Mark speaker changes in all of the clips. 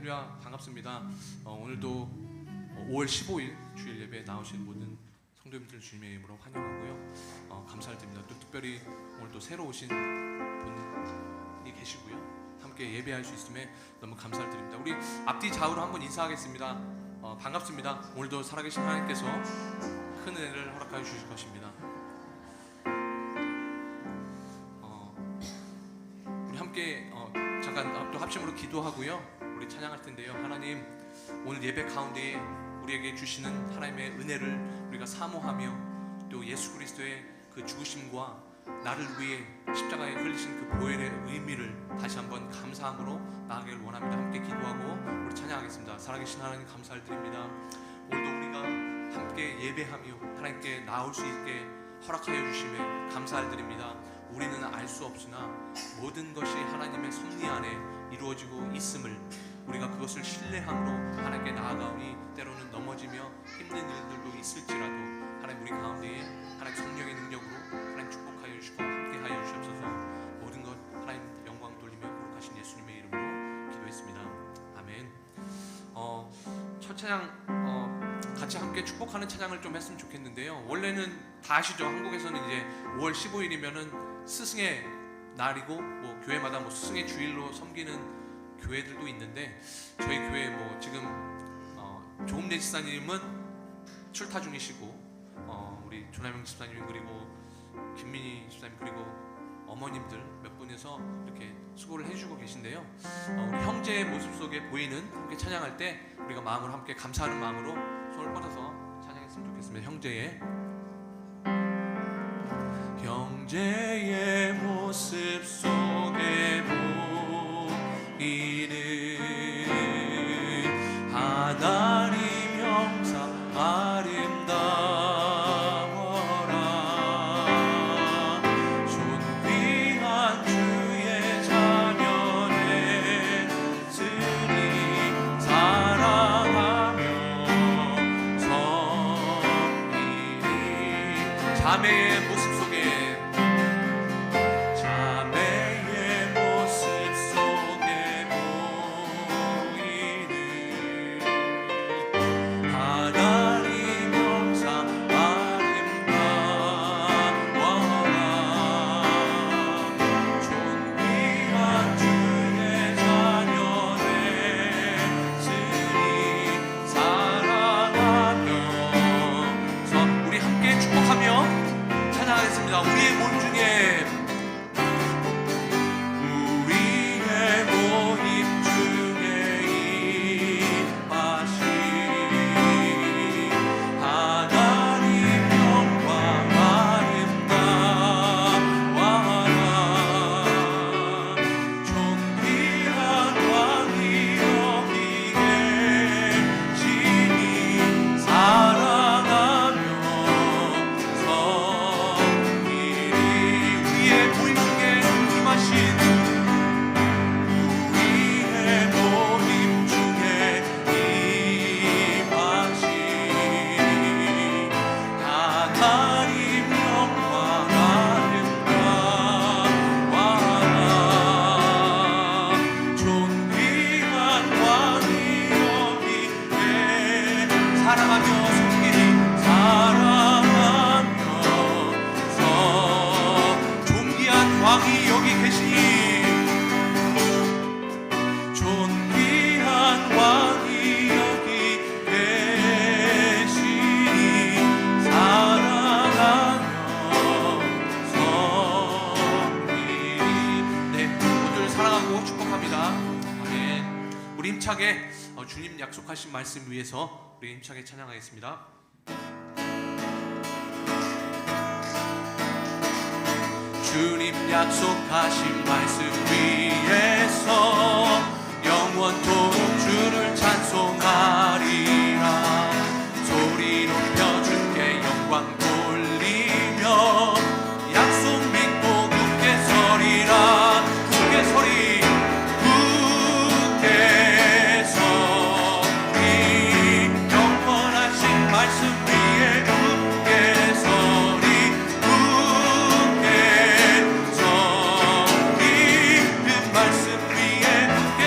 Speaker 1: 할렐루야, 반갑습니다. 오늘도 5월 15일 주일 예배에 나오신 모든 성도님들 주님의 이름으로 환영하고요. 감사를 드립니다. 또 특별히 오늘 또 새로 오신 분이 계시고요. 함께 예배할 수 있음에 너무 감사를 드립니다. 우리 앞뒤 좌우로 한번 인사하겠습니다. 반갑습니다. 오늘도 살아계신 하나님께서 큰 은혜를 허락하여 주실 것입니다. 우리 함께 잠깐 또 합심으로 기도하고요. 우리 찬양할 텐데요. 하나님, 오늘 예배 가운데에 우리에게 주시는 하나님의 은혜를 우리가 사모하며 또 예수 그리스도의 그 죽으심과 나를 위해 십자가에 흘리신 그 보혈의 의미를 다시 한번 감사함으로 나아가길 원합니다. 함께 기도하고 우리 찬양하겠습니다. 살아계신 하나님 감사를 드립니다. 오늘도 우리가 함께 예배하며 하나님께 나올 수 있게 허락하여 주심에 감사를 드립니다. 우리는 알 수 없으나 모든 것이 하나님의 섭리 안에 이루어지고 있음을 우리가 그것을 신뢰함으로 하나님께 나아가오니 때로는 넘어지며 힘든 일들도 있을지라도 하나님 우리 가운데에 하나님 성령의 능력으로 하나님 축복하여 주시고 함께하여 주시옵소서. 모든 것 하나님 영광 돌리며 거룩하신 예수님의 이름으로 기도했습니다. 아멘. 첫 찬양 같이 함께 축복하는 찬양을 좀 했으면 좋겠는데요. 원래는 다 아시죠? 한국에서는 이제 5월 15일이면은 스승의 날이고 뭐 교회마다 뭐 스승의 주일로 섬기는 교회들도 있는데 저희 교회 뭐 지금 조음래 집사님은 출타 중이시고 우리 조남영 집사님 그리고 김민희 집사님 그리고 어머님들 몇 분에서 이렇게 수고를 해주고 계신데요. 우리 형제의 모습 속에 보이는 함께 찬양할 때 우리가 마음으로 함께 감사하는 마음으로 손을 뻗어서 찬양했으면 좋겠습니다. 형제의 모습 속에 보이는 하나님 형상 아름다워라. 존귀한 주의 자녀의 스리 사랑하며 섬기리. 자매의 모습 우리의 몸 중에 우리의 모임 중에 임하신 하나님 영광 아름다워라. 존귀한 왕이 여기 계시니 사랑하며 왕이 여기 계시니 존귀한 왕이 여기 계시니 사랑하며 섬기리. 네, 모두를 사랑하고 축복합니다. 아멘. 우리 힘차게 주님 약속하신 말씀 위해서 우리 힘차게 찬양하겠습니다. 주님 약속하신 말씀 위에서 영원토록 주를 찬송하리라. 소리 높여 주께 영광 돌리며 약속 믿고 굳게 서리라. 굳게 서리 굳게 서리 영원하신 말씀 위에 굳게 서리. 말씀 위에 굳게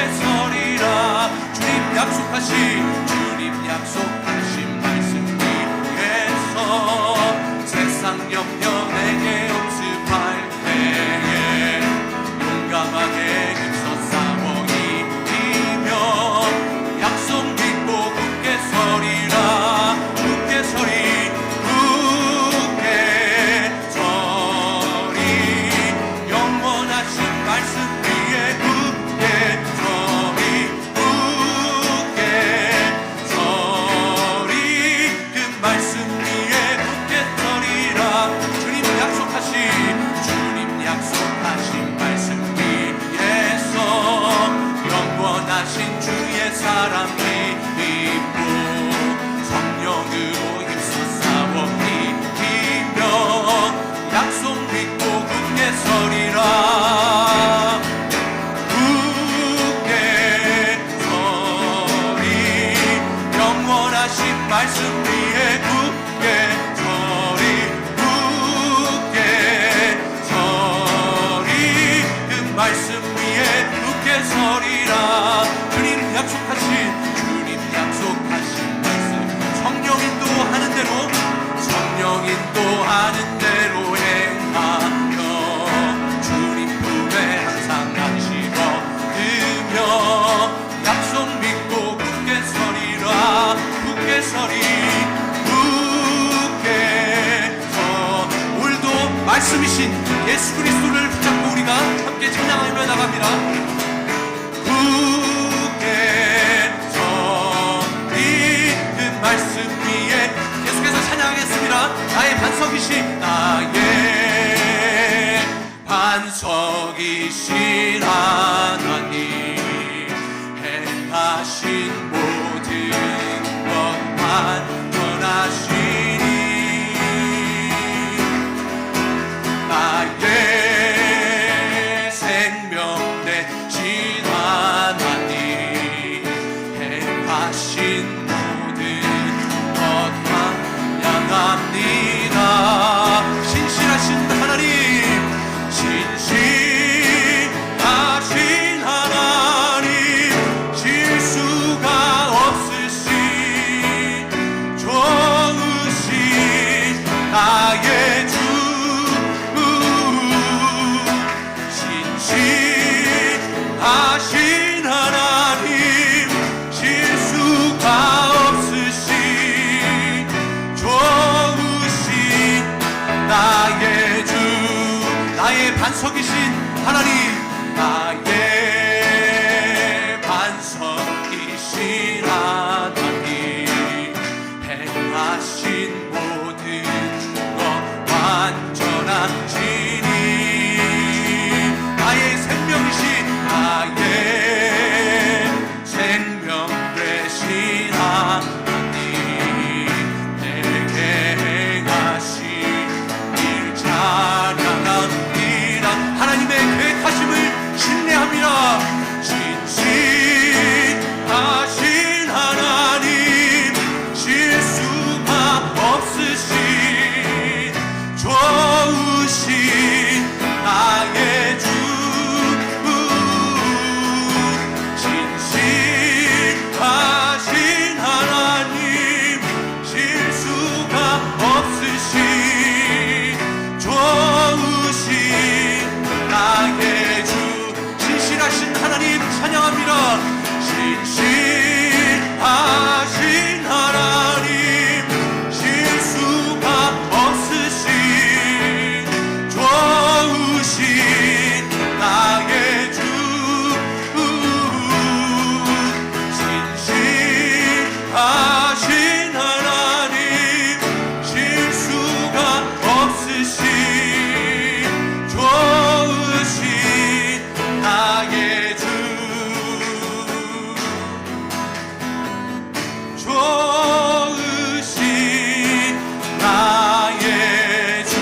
Speaker 1: 하는 대로 행하며 주님 품에 항상 안식어 들며 약속 믿고 굳게 서리라. 굳게 서리 굳게 서. 오늘도 말씀이신 예수 그리스도를 붙잡고 우리가 함께 찬양하며 나갑니다. 굳게 서리 그 말씀 위에 계속해서 찬양하겠습니다. 나의 반석이신 나의 반석이신 하나님 행하신 모든 것 완전하시니 나의 생명 되신 하나님 행하신 모든 것 찬양합니다. 신실하신 하나님 신실하신 하나님 실수가 없으신 좋으신 나의 주 신실하신 하나님 실수가 없으신 좋으신 나의 주 나의 반석이신 하나님 나의 반석이신 하나님 행하신 모든 것 완전하시니 나의 생명이신 나의 생명 되신 하나님 내게 행하신 일 찬양합니다. 하나님의 계획하심을 신뢰합니다. 신실하신 하나님 실수가 없으신 좋으신 나의 주 신실하신 하나님 실수가 없으신 좋으신 나의 주 신실하신 하나님 찬양합니다. 신실하신 하나님 실수가 없으신 좋으신 나의 주 신실하신 하나님 실수가 없으신 좋으신 나의 주 좋으신 나의 주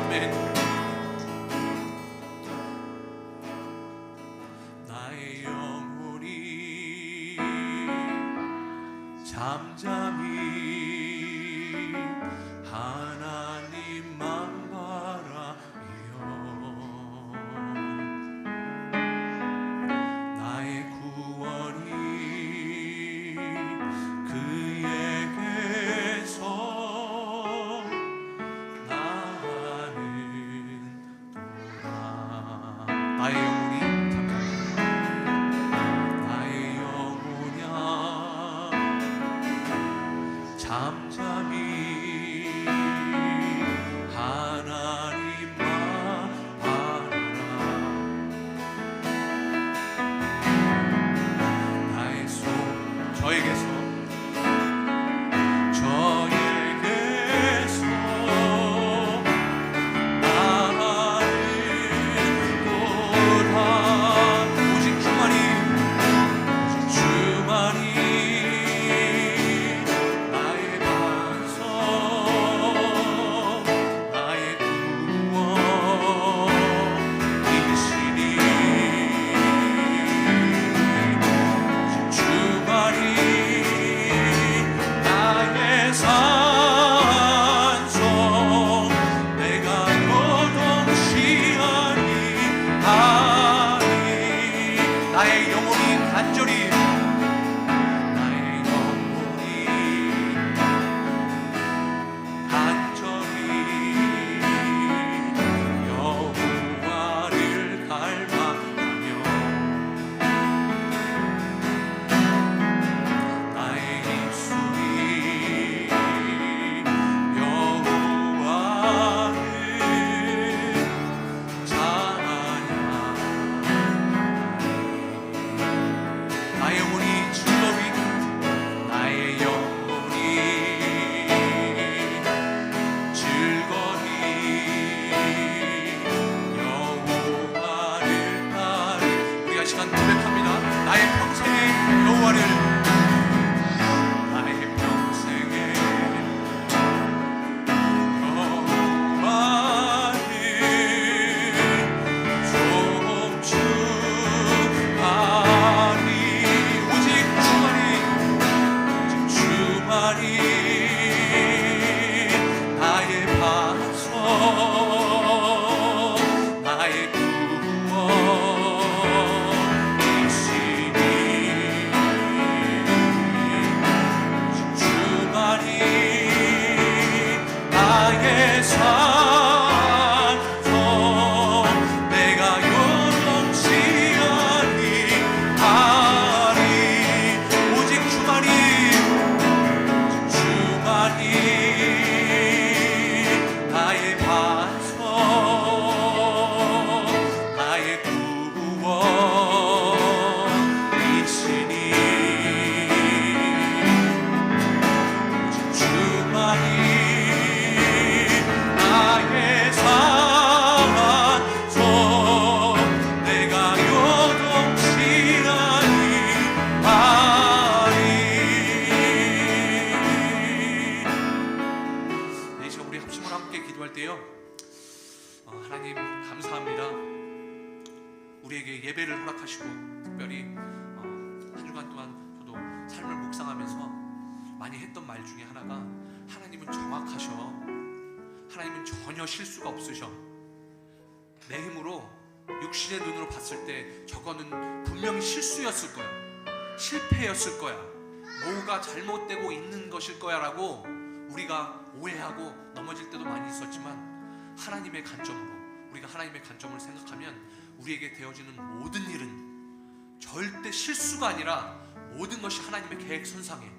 Speaker 1: 아멘. 나의 영혼이 잠잠히 하나님만 바라며 나의 구원이 그에게서 나는 나의 영혼이 나의 영혼이야 잠잠히 하나님만 바라라. 나의 손 저에게서 주만이 나의 반석 주말이 나의 반석 나의 구원이시니 주말이 나의 산성 내가 요동치 아니하리 오직 주말이 나의 반석 나의 구원이시니 주만이 나의 산성 내가 요동치 아니하리. 이 시간 우리 합심으로 함께 기도할 때요, 하나님 감사합니다. 우리에게 예배를 허락하시고 특별히 한 주간 동안 저도 삶을 묵상하면서 많이 했던 말 중에 하나가, 하나님은 정확하셔. 하나님은 전혀 실수가 없으셔. 내 힘으로 육신의 눈으로 봤을 때 저거는 분명히 실수였을 거야, 실패였을 거야, 뭐가 잘못되고 있는 것일 거야 라고 우리가 오해하고 넘어질 때도 많이 있었지만, 하나님의 관점으로 우리가 하나님의 관점을 생각하면 우리에게 되어지는 모든 일은 절대 실수가 아니라 모든 것이 하나님의 계획 선상에,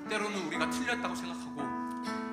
Speaker 1: 때로는 우리가 틀렸다고 생각하고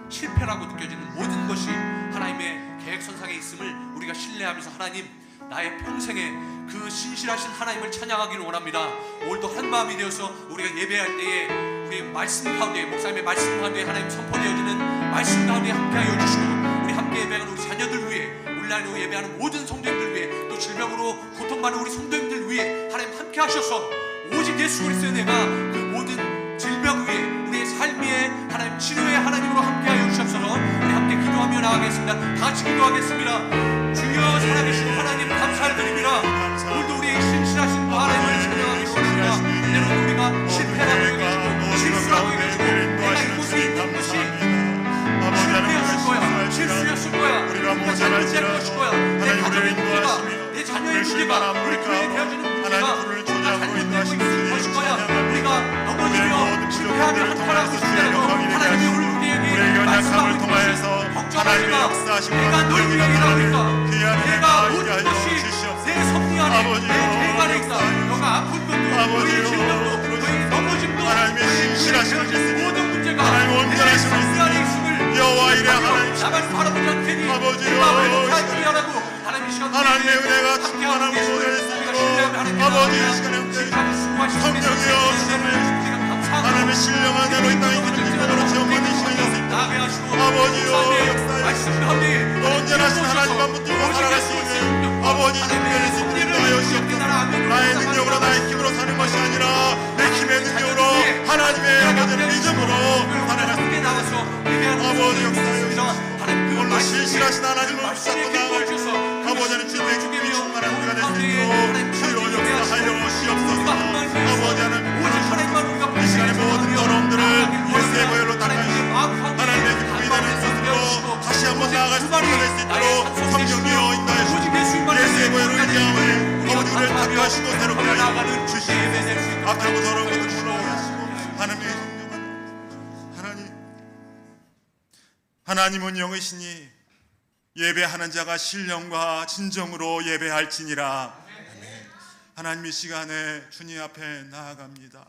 Speaker 1: 실패라고 느껴지는 모든 것이 하나님의 계획 선상에 있음을 우리가 신뢰하면서, 하나님 나의 평생에 그 신실하신 하나님을 찬양하기를 원합니다. 오늘도 한 마음이 되어서 우리가 예배할 때에 우리 말씀 가운데, 목사님의 말씀 가운데 하나님 선포되어지는 말씀 가운데 함께하여 주시고, 우리 함께 예배하는 우리 자녀들 위해, 온라인으로 예배하는 모든 성도님들 위해, 또 질병으로 고통받는 우리 성도님들 위해 하나님 함께 하셔서 오직 예수 그리스도의 은혜가 그 모든 질병 위에, 우리의 삶 위에 하나님 치료의 하나님으로 함께하여 주옵소서. 우리 함께 기도하며 나가겠습니다. 다 같이 기도하겠습니다. 주여 살아계신 하나님 감사를 드립니다. 오늘도 우리의 신실하신 하나님을 찬양하기를 원합니다. 때로는 우리가 실패라고 여기지고 실수라고 여기지고 내가 이곳에 있는 것이 실패였을 거야, 실수였을 거야, 우리가 잘못된 것일 거야, 내 가정의 문제가, 내 자녀의 문제가, 우리 교회에 되어지는 문제가 뭔가 잘못되고 있을 것일 거야. 우리가 넘어지며 실패하며 한탄하고 있으더라도 하나님이 오늘 우리에게 말씀을 통하여서 걱정하지마, 내가 널 위하여 일하니까, 내가 모든 것이 내 섭리 안에, 내 계획 안에 있다. 너가 아픈 것도, 너의 질병도, 너의 넘어짐도, 너의 신실하심을 모든 문제가 내 섭리 안에 있음을 여호와 이래 하나님 나만 바라보지 않겠니? 내가 왜 못하지 하라고 하나님 이 시간
Speaker 2: 하나님의 은혜가 충만한 모델 아버지 이 시간에 성령이여 하나님의 신령한 대로 이 땅에 있는 기쁨으로 체험하는 시간이었습니다. 아버지여 역사에 언제나 신 하나님만 붙들고 살아갈 수 있는 아버지 특별히 승리를 하여 주옵소서. 나의 능력으로 나의 힘으로 사는 것이 아니라 내 힘의 능력으로 하나님의 아버지를 믿음으로 살아갈 수 있는 아버지 역사여 오늘 신실하신 하나님을 붙잡고 나아가셔서 아버지는 주님의 기쁨이 충만한 우리가 될 수 있도록 주여 역사하여 주옵소서. 아버지 하나님 이 시간의 모든 어려움들을 예수의 보혈로 닦아주시고 하나님의 기쁨이 되는 것으로 다시 한번 나아갈 수 있도록 성령이여 인도해 주시고 예수의 보혈로 인정함을 아버지 우리를 닦아주시고 새롭게 하여 주시옵소서. 악하고 더러운 것을 물어오게 하시고 하나님의 성령은 하나님은 영이시니 예배하는 자가 신령과 진정으로 예배할지니라. 하나님 이 시간에 주님 앞에 나아갑니다.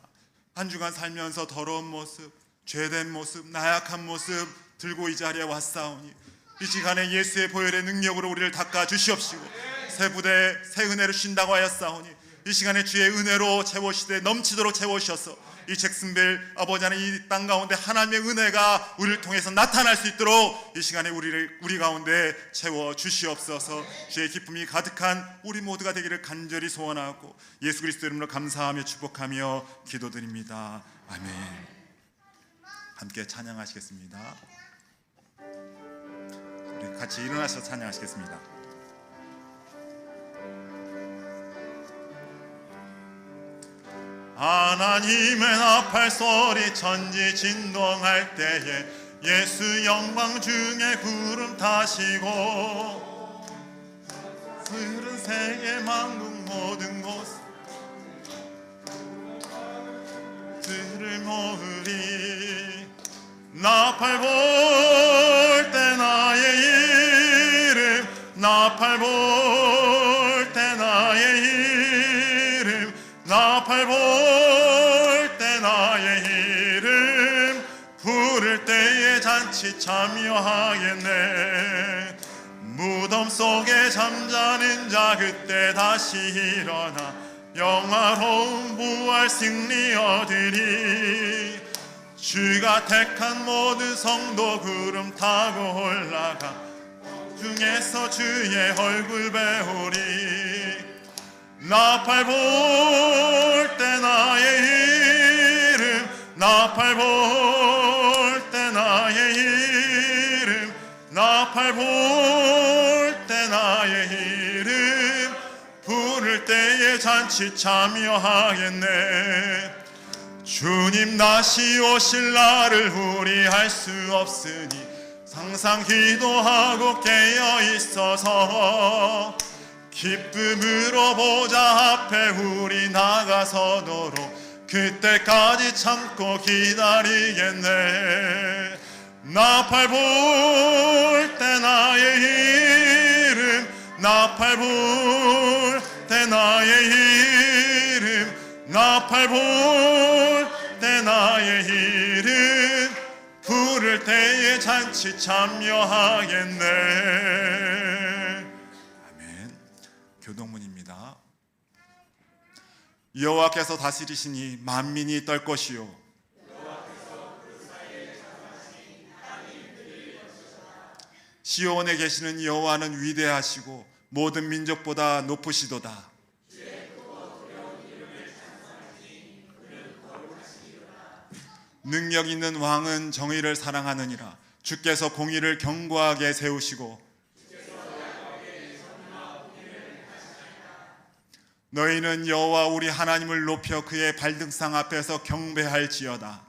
Speaker 2: 한 주간 살면서 더러운 모습, 죄된 모습, 나약한 모습 들고 이 자리에 왔사오니 이 시간에 예수의 보혈의 능력으로 우리를 닦아 주시옵시고 새 부대 새 은혜를 주신다고 하였사오니 이 시간에 주의 은혜로 채우시되 넘치도록 채우셔서 이 잭슨빌 아버지 하나님 이 땅 가운데 하나님의 은혜가 우리를 통해서 나타날 수 있도록 이 시간에 우리 가운데 채워 주시옵소서. 주의 기쁨이 가득한 우리 모두가 되기를 간절히 소원하고 예수 그리스도 이름으로 감사하며 축복하며 기도드립니다. 아멘. 함께 찬양하시겠습니다. 우리 같이 일어나서 찬양하시겠습니다. 하나님의 나팔 소리 천지 진동할 때에 예수 영광 중에 구름 타시고 흐른 세계 만국 모든 곳 들을 모으리. 나팔 볼 때 나의 이름 나팔 볼 때 나의 이름 나팔 볼 때 나의 이름 부를 때에 잔치 참여하겠네. 무덤 속에 잠자는 자 그때 다시 일어나 영화로운 부활 승리 얻으리. 주가 택한 모든 성도 구름 타고 올라가 중에서 주의 얼굴 배우리. 나팔 볼 때 나의 이름 나팔 볼 때 나의 이름 나팔 볼 때 나의 이름 부를 때에 잔치 참여하겠네. 주님 다시 오실 날을 우리 알 수 없으니 항상 기도하고 깨어 있어서 기쁨으로 보좌 앞에 우리 나가서도록 그때까지 참고 기다리겠네. 나팔 볼 때 나의 이름 나팔 볼 때 나의 이름 나팔 볼 때 나의 이름 부를 때에 잔치 참여하겠네. 아멘. 교동문입니다. 여호와께서 다스리시니 만민이 떨 것이요 시온에 계시는 여호와는 위대하시고 모든 민족보다 높으시도다. 능력 있는 왕은 정의를 사랑하느니라. 주께서 공의를 견고하게 세우시고 너희는 여호와 우리 하나님을 높여 그의 발등상 앞에서 경배할지어다.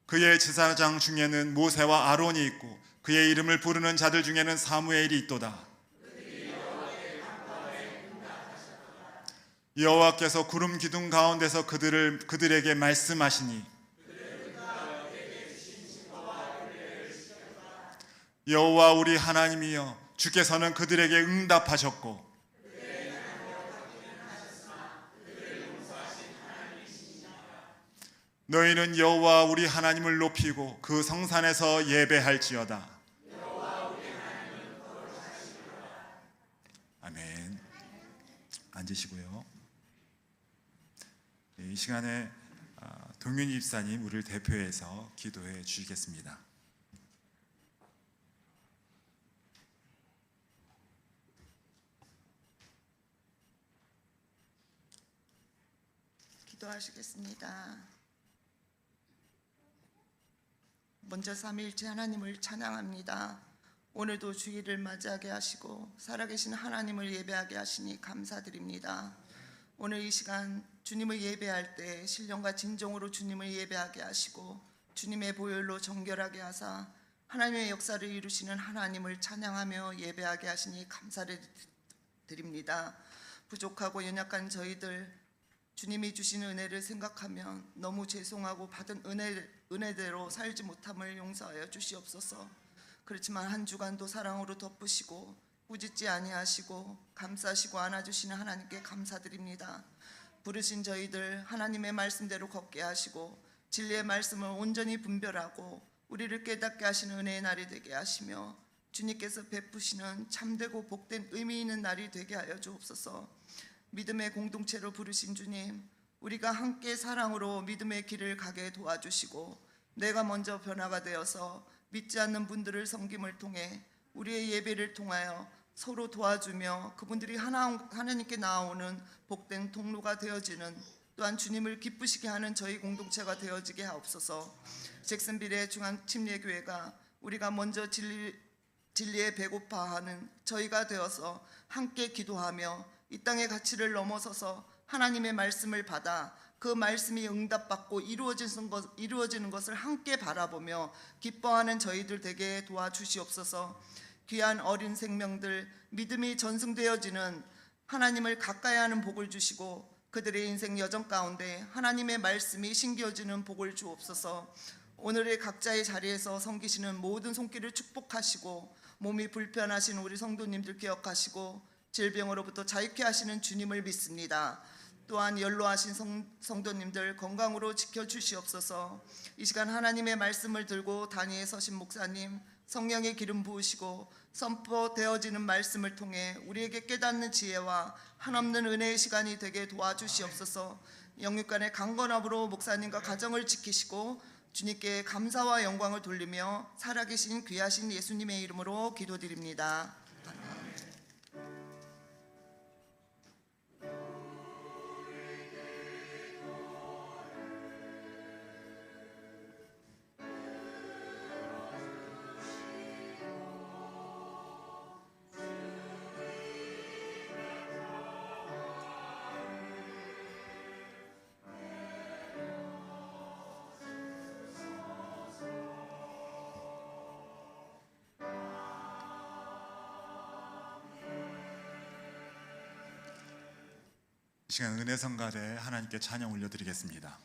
Speaker 2: 그의 제사장 중에는 모세와 아론이 있고 그의 이름을 부르는 자들 중에는 사무엘이 있도다. 여호와께서 구름 기둥 가운데서 그들에게 말씀하시니 여호와 우리 하나님이여 주께서는 그들에게 응답하셨고 너희는 여호와 우리 하나님을 높이고 그 성산에서 예배할지어다. 아멘. 앉으시고요. 이 시간에 동윤희 집사님 우리를 대표해서 기도해 주시겠습니다.
Speaker 3: 기도하시겠습니다. 먼저 삼위일체 하나님을 찬양합니다. 오늘도 주일을 맞이하게 하시고 살아계신 하나님을 예배하게 하시니 감사드립니다. 오늘 이 시간 주님을 예배할 때 신령과 진정으로 주님을 예배하게 하시고 주님의 보혈로 정결하게 하사 하나님의 역사를 이루시는 하나님을 찬양하며 예배하게 하시니 감사를 드립니다. 부족하고 연약한 저희들 주님이 주시는 은혜를 생각하면 너무 죄송하고 받은 은혜대로 살지 못함을 용서하여 주시옵소서. 그렇지만 한 주간도 사랑으로 덮으시고 꾸짖지 아니하시고 감싸시고 안아주시는 하나님께 감사드립니다. 부르신 저희들 하나님의 말씀대로 걷게 하시고 진리의 말씀을 온전히 분별하고 우리를 깨닫게 하시는 은혜의 날이 되게 하시며 주님께서 베푸시는 참되고 복된 의미 있는 날이 되게 하여 주옵소서. 믿음의 공동체로 부르신 주님, 우리가 함께 사랑으로 믿음의 길을 가게 도와주시고 내가 먼저 변화가 되어서 믿지 않는 분들을 섬김을 통해 우리의 예배를 통하여 서로 도와주며 그분들이 하나님께 나아오는 복된 통로가 되어지는, 또한 주님을 기쁘시게 하는 저희 공동체가 되어지게 하옵소서. 잭슨빌의 중앙침례교회가 우리가 먼저 진리에 배고파하는 저희가 되어서 함께 기도하며 이 땅의 가치를 넘어서서 하나님의 말씀을 받아 그 말씀이 응답받고 이루어지는 것을 함께 바라보며 기뻐하는 저희들 되게 도와주시옵소서. 귀한 어린 생명들 믿음이 전승되어지는 하나님을 가까이 하는 복을 주시고 그들의 인생 여정 가운데 하나님의 말씀이 신겨지는 복을 주옵소서. 오늘의 각자의 자리에서 섬기시는 모든 손길을 축복하시고 몸이 불편하신 우리 성도님들 기억하시고 질병으로부터 자유케 하시는 주님을 믿습니다. 또한 연로하신 성도님들 건강으로 지켜주시옵소서. 이 시간 하나님의 말씀을 들고 단위에 서신 목사님 성령의 기름 부으시고 선포되어지는 말씀을 통해 우리에게 깨닫는 지혜와 한없는 은혜의 시간이 되게 도와주시옵소서. 영육간의 강건함으로 목사님과 가정을 지키시고 주님께 감사와 영광을 돌리며 살아계신 귀하신 예수님의 이름으로 기도드립니다.
Speaker 2: 이 시간 은혜 성가대 하나님께 찬양 올려드리겠습니다.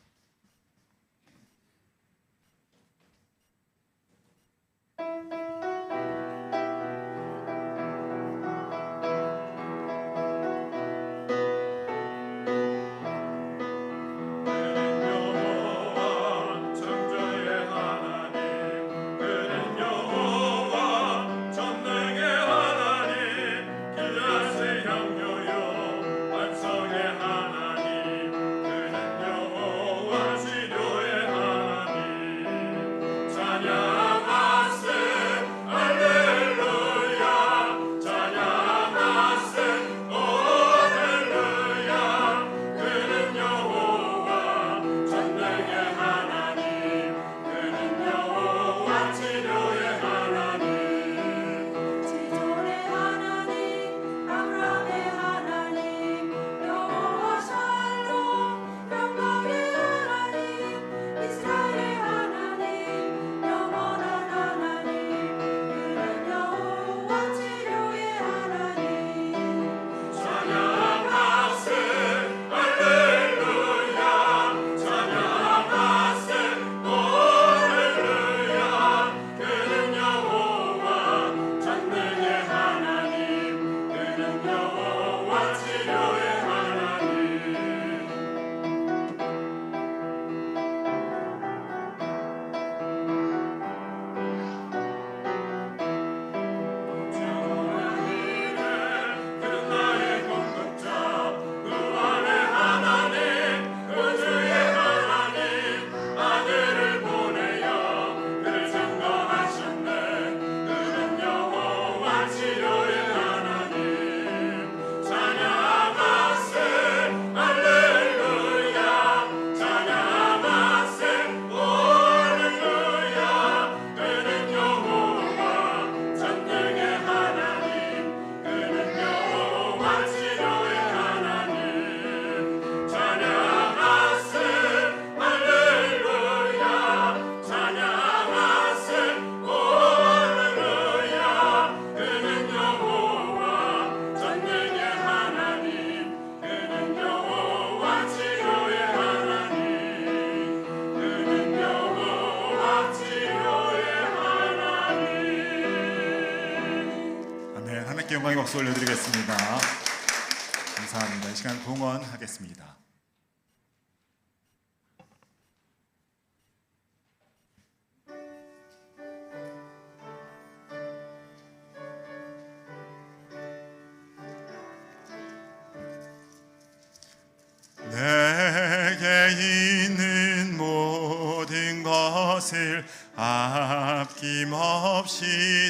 Speaker 2: 영광의 박수 올려드리겠습니다. 감사합니다. 이 시간 봉헌하겠습니다. 내게 있는 모든 것을 아낌없이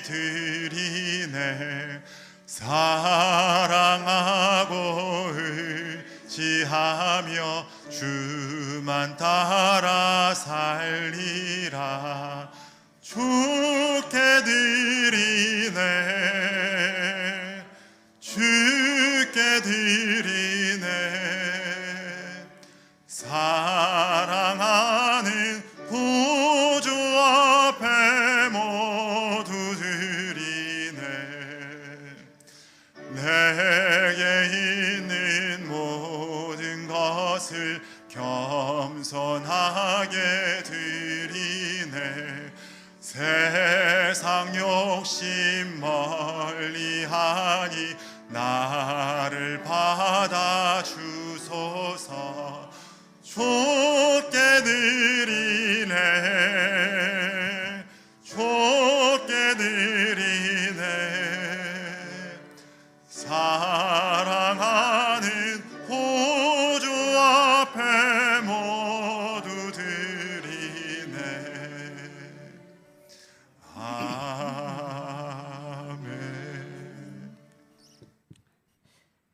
Speaker 2: 드리네. 사랑하고 의지하며 주만 따라 살리라. 주께 드리네. 주께 드리네. 세상 욕심 멀리하니 나를 받아주소서. 좋게 드리네, 좋게 드리네. 사랑하는 구주 앞에 모두 드리네. 아멘.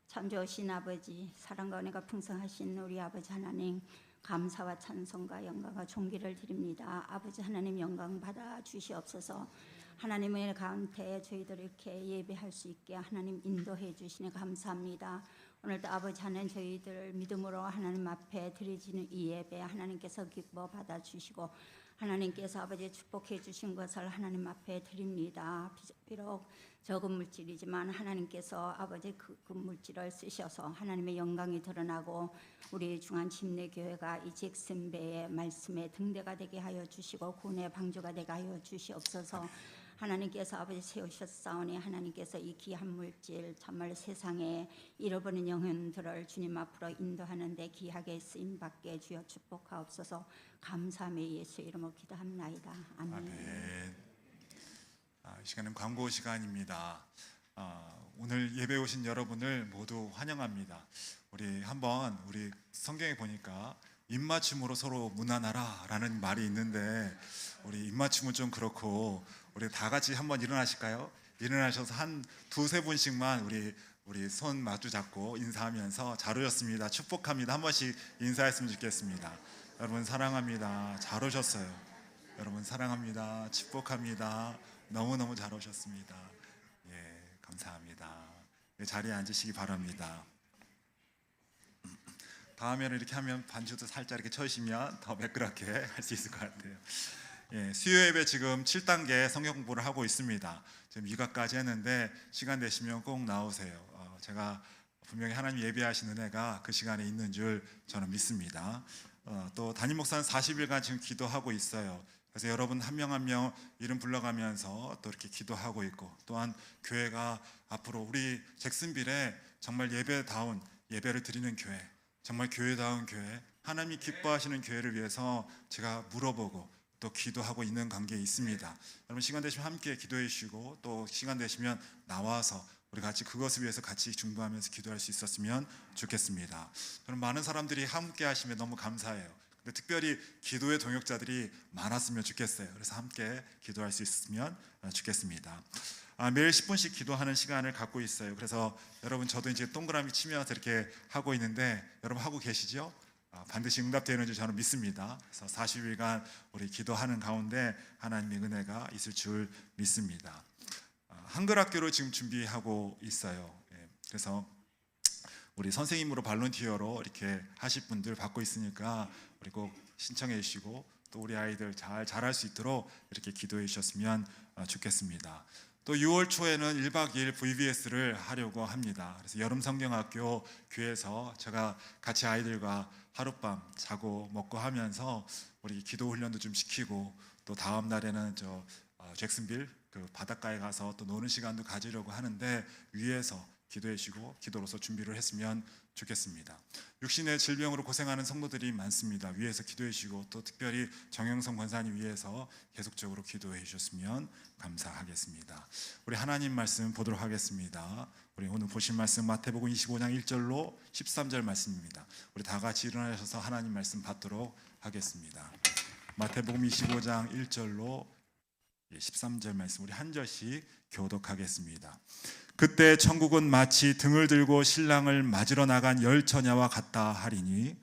Speaker 4: 참 좋으신 아버지, 사랑과 은혜가 풍성하신 우리 아버지 하나님, 감사와 찬송과 영광과 존귀를 드립니다. 아버지 하나님, 영광 받아 주시옵소서. 하나님의 가운데 저희들 이렇게 예배할 수 있게 하나님 인도해 주시니 감사합니다. 오늘도 아버지 하나님, 저희들 믿음으로 하나님 앞에 드려지는 이 예배 하나님께서 기뻐 받아 주시고 하나님께서 아버지 축복해 주신 것을 하나님 앞에 드립니다. 비록 적은 물질이지만 하나님께서 아버지 그 물질을 쓰셔서 하나님의 영광이 드러나고 우리 중앙침례교회가 이 잭슨배의 말씀에 등대가 되게 하여 주시고 구원의 방주가 되게 하여 주시옵소서. 하나님께서 아버지 세우셨사오니 하나님께서 이 귀한 물질 정말 세상에 잃어버린 영혼들을 주님 앞으로 인도하는 데 귀하게 쓰임받게 주여 축복하옵소서. 감사하며 예수 이름으로 기도합나이다. 아멘.
Speaker 2: 아멘. 이 시간은 광고 시간입니다. 오늘 예배 오신 여러분을 모두 환영합니다. 우리 한번 우리 성경에 보니까 입맞춤으로 서로 문안하라라는 말이 있는데 우리 입맞춤은 좀 그렇고 우리 다 같이 한번 일어나실까요? 일어나셔서 한 두세 분씩만 우리 손 마주 잡고 인사하면서 잘 오셨습니다, 축복합니다 한 번씩 인사했으면 좋겠습니다. 여러분 사랑합니다. 잘 오셨어요. 여러분 사랑합니다. 축복합니다. 너무너무 잘 오셨습니다. 예, 감사합니다. 네, 자리에 앉으시기 바랍니다. 다음에는 이렇게 하면 반주도 살짝 이렇게 쳐주시면 더 매끄럽게 할 수 있을 것 같아요. 예, 수요 예배 지금 7단계 성경 공부를 하고 있습니다. 지금 이과까지 했는데 시간 되시면 꼭 나오세요. 제가 분명히 하나님 예배하시는 은혜가 그 시간에 있는 줄 저는 믿습니다. 또 담임 목사는 40일간 지금 기도하고 있어요. 그래서 여러분 한 명 한 명 이름 불러가면서 또 이렇게 기도하고 있고, 또한 교회가 앞으로 우리 잭슨빌에 정말 예배다운 예배를 드리는 교회, 정말 교회다운 교회, 하나님이 기뻐하시는 교회를 위해서 제가 물어보고 또 기도하고 있는 관계에 있습니다. 여러분 시간 되시면 함께 기도해 주시고 또 시간 되시면 나와서 우리 같이 그것을 위해서 같이 중보하면서 기도할 수 있었으면 좋겠습니다. 저는 많은 사람들이 함께 하시면 너무 감사해요. 근데 특별히 기도의 동역자들이 많았으면 좋겠어요. 그래서 함께 기도할 수 있으면 좋겠습니다. 매일 10분씩 기도하는 시간을 갖고 있어요. 그래서 여러분 저도 이제 동그라미 치면서 이렇게 하고 있는데 여러분 하고 계시죠? 반드시 응답되는 줄 저는 믿습니다. 그래서 40일간 우리 기도하는 가운데 하나님의 은혜가 있을 줄 믿습니다. 한글학교로 지금 준비하고 있어요. 그래서 우리 선생님으로 발론티어로 이렇게 하실 분들 받고 있으니까 우리 꼭 신청해 주시고 또 우리 아이들 잘 자랄 수 있도록 이렇게 기도해 주셨으면 좋겠습니다. 또 6월 초에는 1박 2일 VBS를 하려고 합니다. 그래서 여름 성경학교 교회에서 제가 같이 아이들과 하룻밤 자고 먹고 하면서 우리 기도 훈련도 좀 시키고 또 다음 날에는 잭슨빌 그 바닷가에 가서 또 노는 시간도 가지려고 하는데 위에서 기도해 주시고 기도로서 준비를 했으면 좋겠습니다. 육신의 질병으로 고생하는 성도들이 많습니다. 위에서 기도해 주시고 또 특별히 정영성 권사님 위해서 계속적으로 기도해 주셨으면 감사하겠습니다. 우리 하나님 말씀 보도록 하겠습니다. 우리 오늘 보실 말씀 마태복음 25장 1절로 13절 말씀입니다. 우리 다 같이 일어나셔서 하나님 말씀 받도록 하겠습니다. 마태복음 25장 1절로 13절 말씀 우리 한 절씩 교독하겠습니다. 그때 천국은 마치 등을 들고 신랑을 맞으러 나간 10처녀와 같다 하리니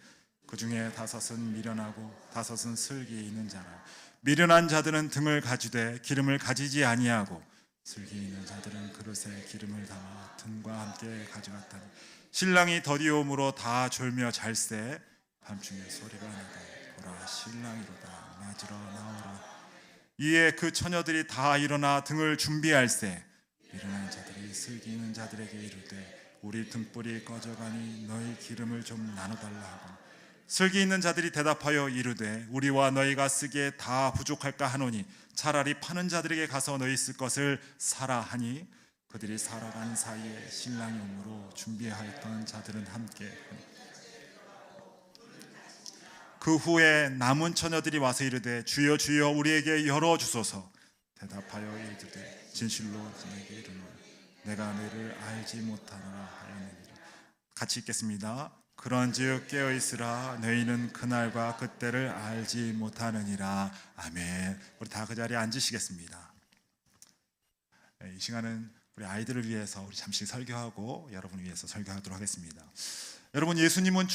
Speaker 2: 그 중에 5은 미련하고 5은 슬기 있는 자라. 미련한 자들은 등을 가지되 기름을 가지지 아니하고 슬기 있는 자들은 그릇에 기름을 담아 등과 함께 가져갔다니 신랑이 더디오므로 다 졸며 잘세 밤중에 소리가 나다 보라 신랑이로다 맞으러 나오라. 이에 그 처녀들이 다 일어나 등을 준비할세 미련한 자들이 슬기 있는 자들에게 이르되 우리 등불이 꺼져가니 너희 기름을 좀 나눠달라 하고 슬기 있는 자들이 대답하여 이르되 우리와 너희가 쓰기에 다 부족할까 하노니 차라리 파는 자들에게 가서 너희 쓸 것을 사라 하니 그들이 살아간 사이에 신랑이 오므로 준비하였던 자들은 함께 하니. 그 후에 남은 처녀들이 와서 이르되 주여 주여 우리에게 열어주소서. 대답하여 이르되 진실로 너에게 이르노라 내가 너희를 알지 못하노라 하였느니라. 같이 읽겠습니다. 그런즉 깨어있으라 너희는 그날과 그때를 알지 못하느니라. 아멘. 우리 다 그 자리에 앉으시겠습니다. 이 시간은 우리 아이들을 위해서 우리 잠시 설교하고 여러분을 위해서 설교하도록 하겠습니다. 여러분 예수님은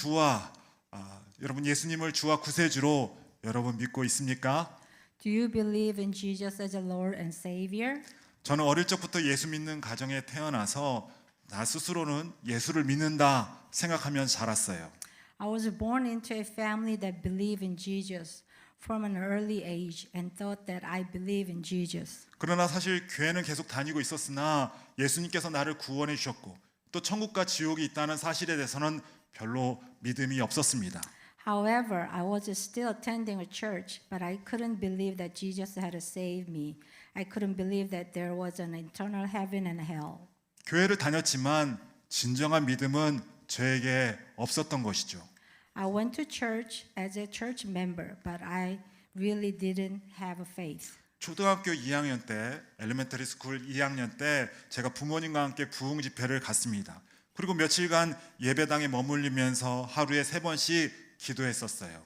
Speaker 2: 여러분 예수님을 주와 구세주로 여러분 믿고 있습니까?
Speaker 5: Do you believe in Jesus as a Lord and Savior?
Speaker 2: 저는 어릴 적부터 예수 믿는 가정에 태어나서 나 스스로는 예수를 믿는다 생각하면서 자랐어요.
Speaker 5: I was born into a family that believed in Jesus from an early age and thought that I believe in Jesus.
Speaker 2: 그러나 사실 교회는 계속 다니고 있었으나 예수님께서 나를 구원해 주셨고 또 천국과 지옥이 있다는 사실에 대해서는 별로 믿음이 없었습니다.
Speaker 5: However, I was still attending a church, but I couldn't believe that Jesus had saved me. I couldn't believe that there was an eternal heaven and hell.
Speaker 2: 교회를 다녔지만 진정한 믿음은 저에게 없었던 것이죠.
Speaker 5: I went to church as a church member, but I really didn't have a faith.
Speaker 2: 초등학교 2학년 때, 엘리멘터리 스쿨 2학년 때 제가 부모님과 함께 부흥 집회를 갔습니다. 그리고 며칠간 예배당에 머물리면서 하루에 3번씩 기도했었어요.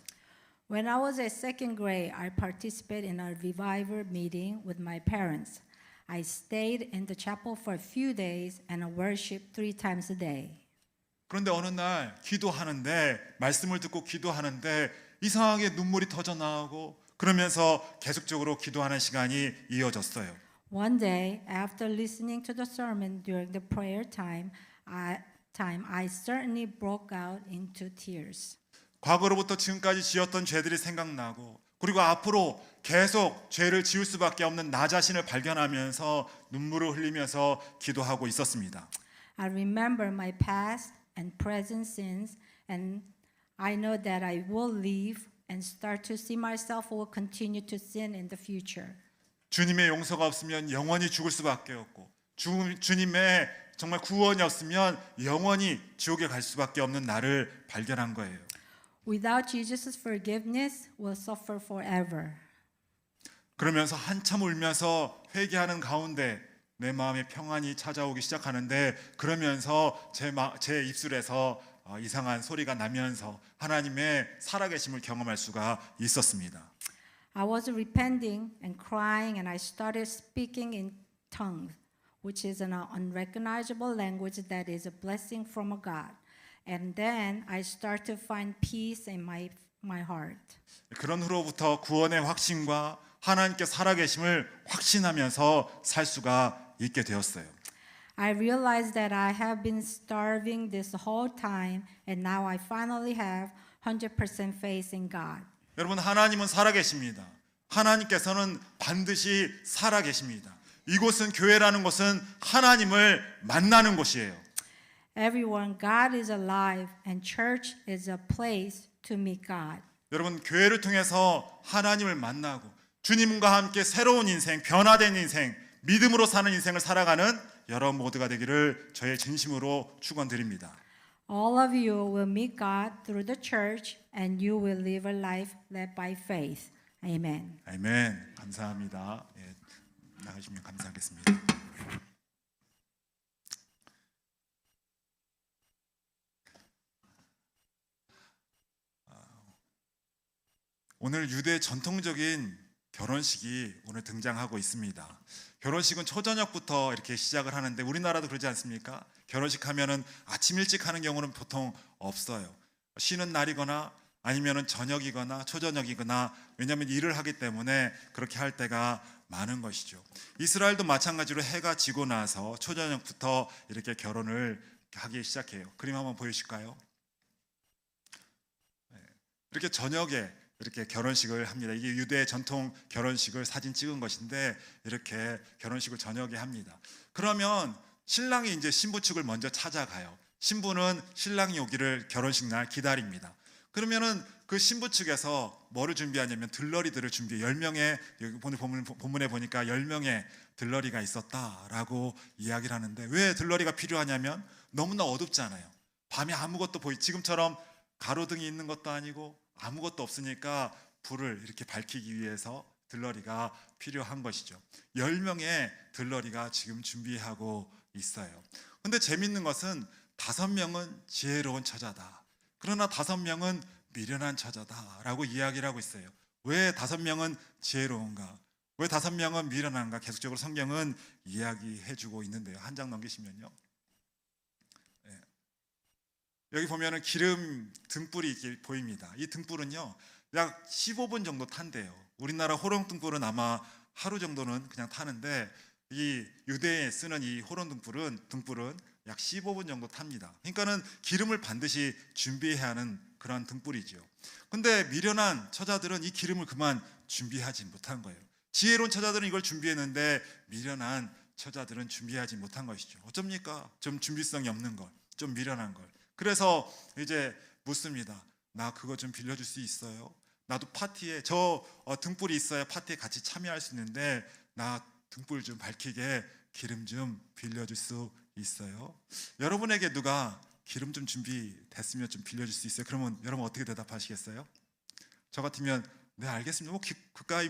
Speaker 5: When I was at second grade, I participated in a revival meeting with my parents. I stayed in the chapel for a few days and worshiped 3 times a day.
Speaker 2: 그런데 어느 날 기도하는데 말씀을 듣고 기도하는데 이상하게 눈물이 터져 나오고 그러면서 계속적으로 기도하는 시간이 이어졌어요.
Speaker 5: One day, after listening to the sermon during the prayer time, I certainly broke out into tears.
Speaker 2: 과거로부터 지금까지 지었던 죄들이 생각나고 그리고 앞으로 계속 죄를 지을 수밖에 없는 나 자신을 발견하면서 눈물을 흘리면서 기도하고 있었습니다.
Speaker 5: I remember my past and present sins, and I know that I will leave and start to see myself will continue to sin in the future.
Speaker 2: 주님의 용서가 없으면 영원히 죽을 수밖에 없고 주님의 정말 구원이 없으면 영원히 지옥에 갈 수밖에 없는 나를 발견한 거예요.
Speaker 5: Without Jesus' forgiveness, we'll suffer forever.
Speaker 2: 그러면서 한참 울면서 회개하는 가운데 내 마음에 평안이 찾아오기 시작하는데 그러면서 제 입술에서 이상한 소리가 나면서 하나님의 살아계심을 경험할 수가 있었습니다.
Speaker 5: I was repenting and crying, and I started speaking in tongues, which is an unrecognizable language that is a blessing from a God. And then I start to find peace in my heart.
Speaker 2: 그런 후로부터 구원의 확신과 하나님께 살아계심을 확신하면서 살 수가 있게 되었어요.
Speaker 5: I realized that I have been starving this whole time, and now I finally have 100% faith in God.
Speaker 2: 여러분 하나님은 살아계십니다. 하나님께서는 반드시 살아계십니다. 이곳은 교회라는 곳은 하나님을 만나는 곳이에요.
Speaker 5: Everyone, God is alive, and church is a place to meet God.
Speaker 2: 여러분 교회를 통해서 하나님을 만나고 주님과 함께 새로운 인생, 변화된 인생, 믿음으로 사는 인생을 살아가는 여러분 모두가 되기를 저의 진심으로 축원드립니다.
Speaker 5: All of you will meet God through the church, and you will live a life led by faith. Amen.
Speaker 2: 아멘. 감사합니다. 예, 나가시면 감사하겠습니다. 오늘 유대 전통적인 결혼식이 오늘 등장하고 있습니다. 결혼식은 초저녁부터 이렇게 시작을 하는데 우리나라도 그러지 않습니까? 결혼식 하면은 아침 일찍 하는 경우는 보통 없어요. 쉬는 날이거나 아니면은 저녁이거나 초저녁이거나 왜냐하면 일을 하기 때문에 그렇게 할 때가 많은 것이죠. 이스라엘도 마찬가지로 해가 지고 나서 초저녁부터 이렇게 결혼을 하기 시작해요. 그림 한번 보여주실까요? 이렇게 저녁에 이렇게 결혼식을 합니다. 이게 유대 전통 결혼식을 사진 찍은 것인데 이렇게 결혼식을 저녁에 합니다. 그러면 신랑이 이제 신부 측을 먼저 찾아가요. 신부는 신랑이 오기를 결혼식 날 기다립니다. 그러면은 그 신부 측에서 뭐를 준비하냐면 들러리들을 준비해. 10명의, 여기 본문에 보니까 10명의 들러리가 있었다라고 이야기를 하는데, 왜 들러리가 필요하냐면 너무나 어둡잖아요. 밤에 아무것도 지금처럼 가로등이 있는 것도 아니고 아무것도 없으니까 불을 이렇게 밝히기 위해서 들러리가 필요한 것이죠. 10명의 들러리가 지금 준비하고 있어요. 근데 재밌는 것은 5명은 지혜로운 처자다. 그러나 5명은 미련한 처자다라고 이야기를 하고 있어요. 왜 5명은 지혜로운가? 왜 5명은 미련한가? 계속적으로 성경은 이야기해주고 있는데요. 한 장 넘기시면요. 네. 여기 보면은 기름 등불이 이렇게 보입니다. 이 등불은요, 약 15분 정도 탄대요. 우리나라 호롱 등불은 아마 하루 정도는 그냥 타는데, 이 유대에 쓰는 이 호롱 등불은 약 15분 정도 탑니다. 그러니까는 기름을 반드시 준비해야 하는 그런 등불이죠. 근데 미련한 처자들은 이 기름을 그만 준비하지 못한 거예요. 지혜로운 처자들은 이걸 준비했는데 미련한 처자들은 준비하지 못한 것이죠. 어쩝니까? 좀 준비성이 없는 걸, 좀 미련한 걸. 그래서 이제 묻습니다. 나 그거 좀 빌려줄 수 있어요? 나도 파티에 등불이 있어야 파티에 같이 참여할 수 있는데 나 등불 좀 밝히게 기름 좀 빌려줄 수 있어요? 여러분에게 누가 기름 좀 준비됐으면 좀 빌려줄 수 있어요? 그러면 여러분 어떻게 대답하시겠어요? 저 같으면 네 알겠습니다. 그까이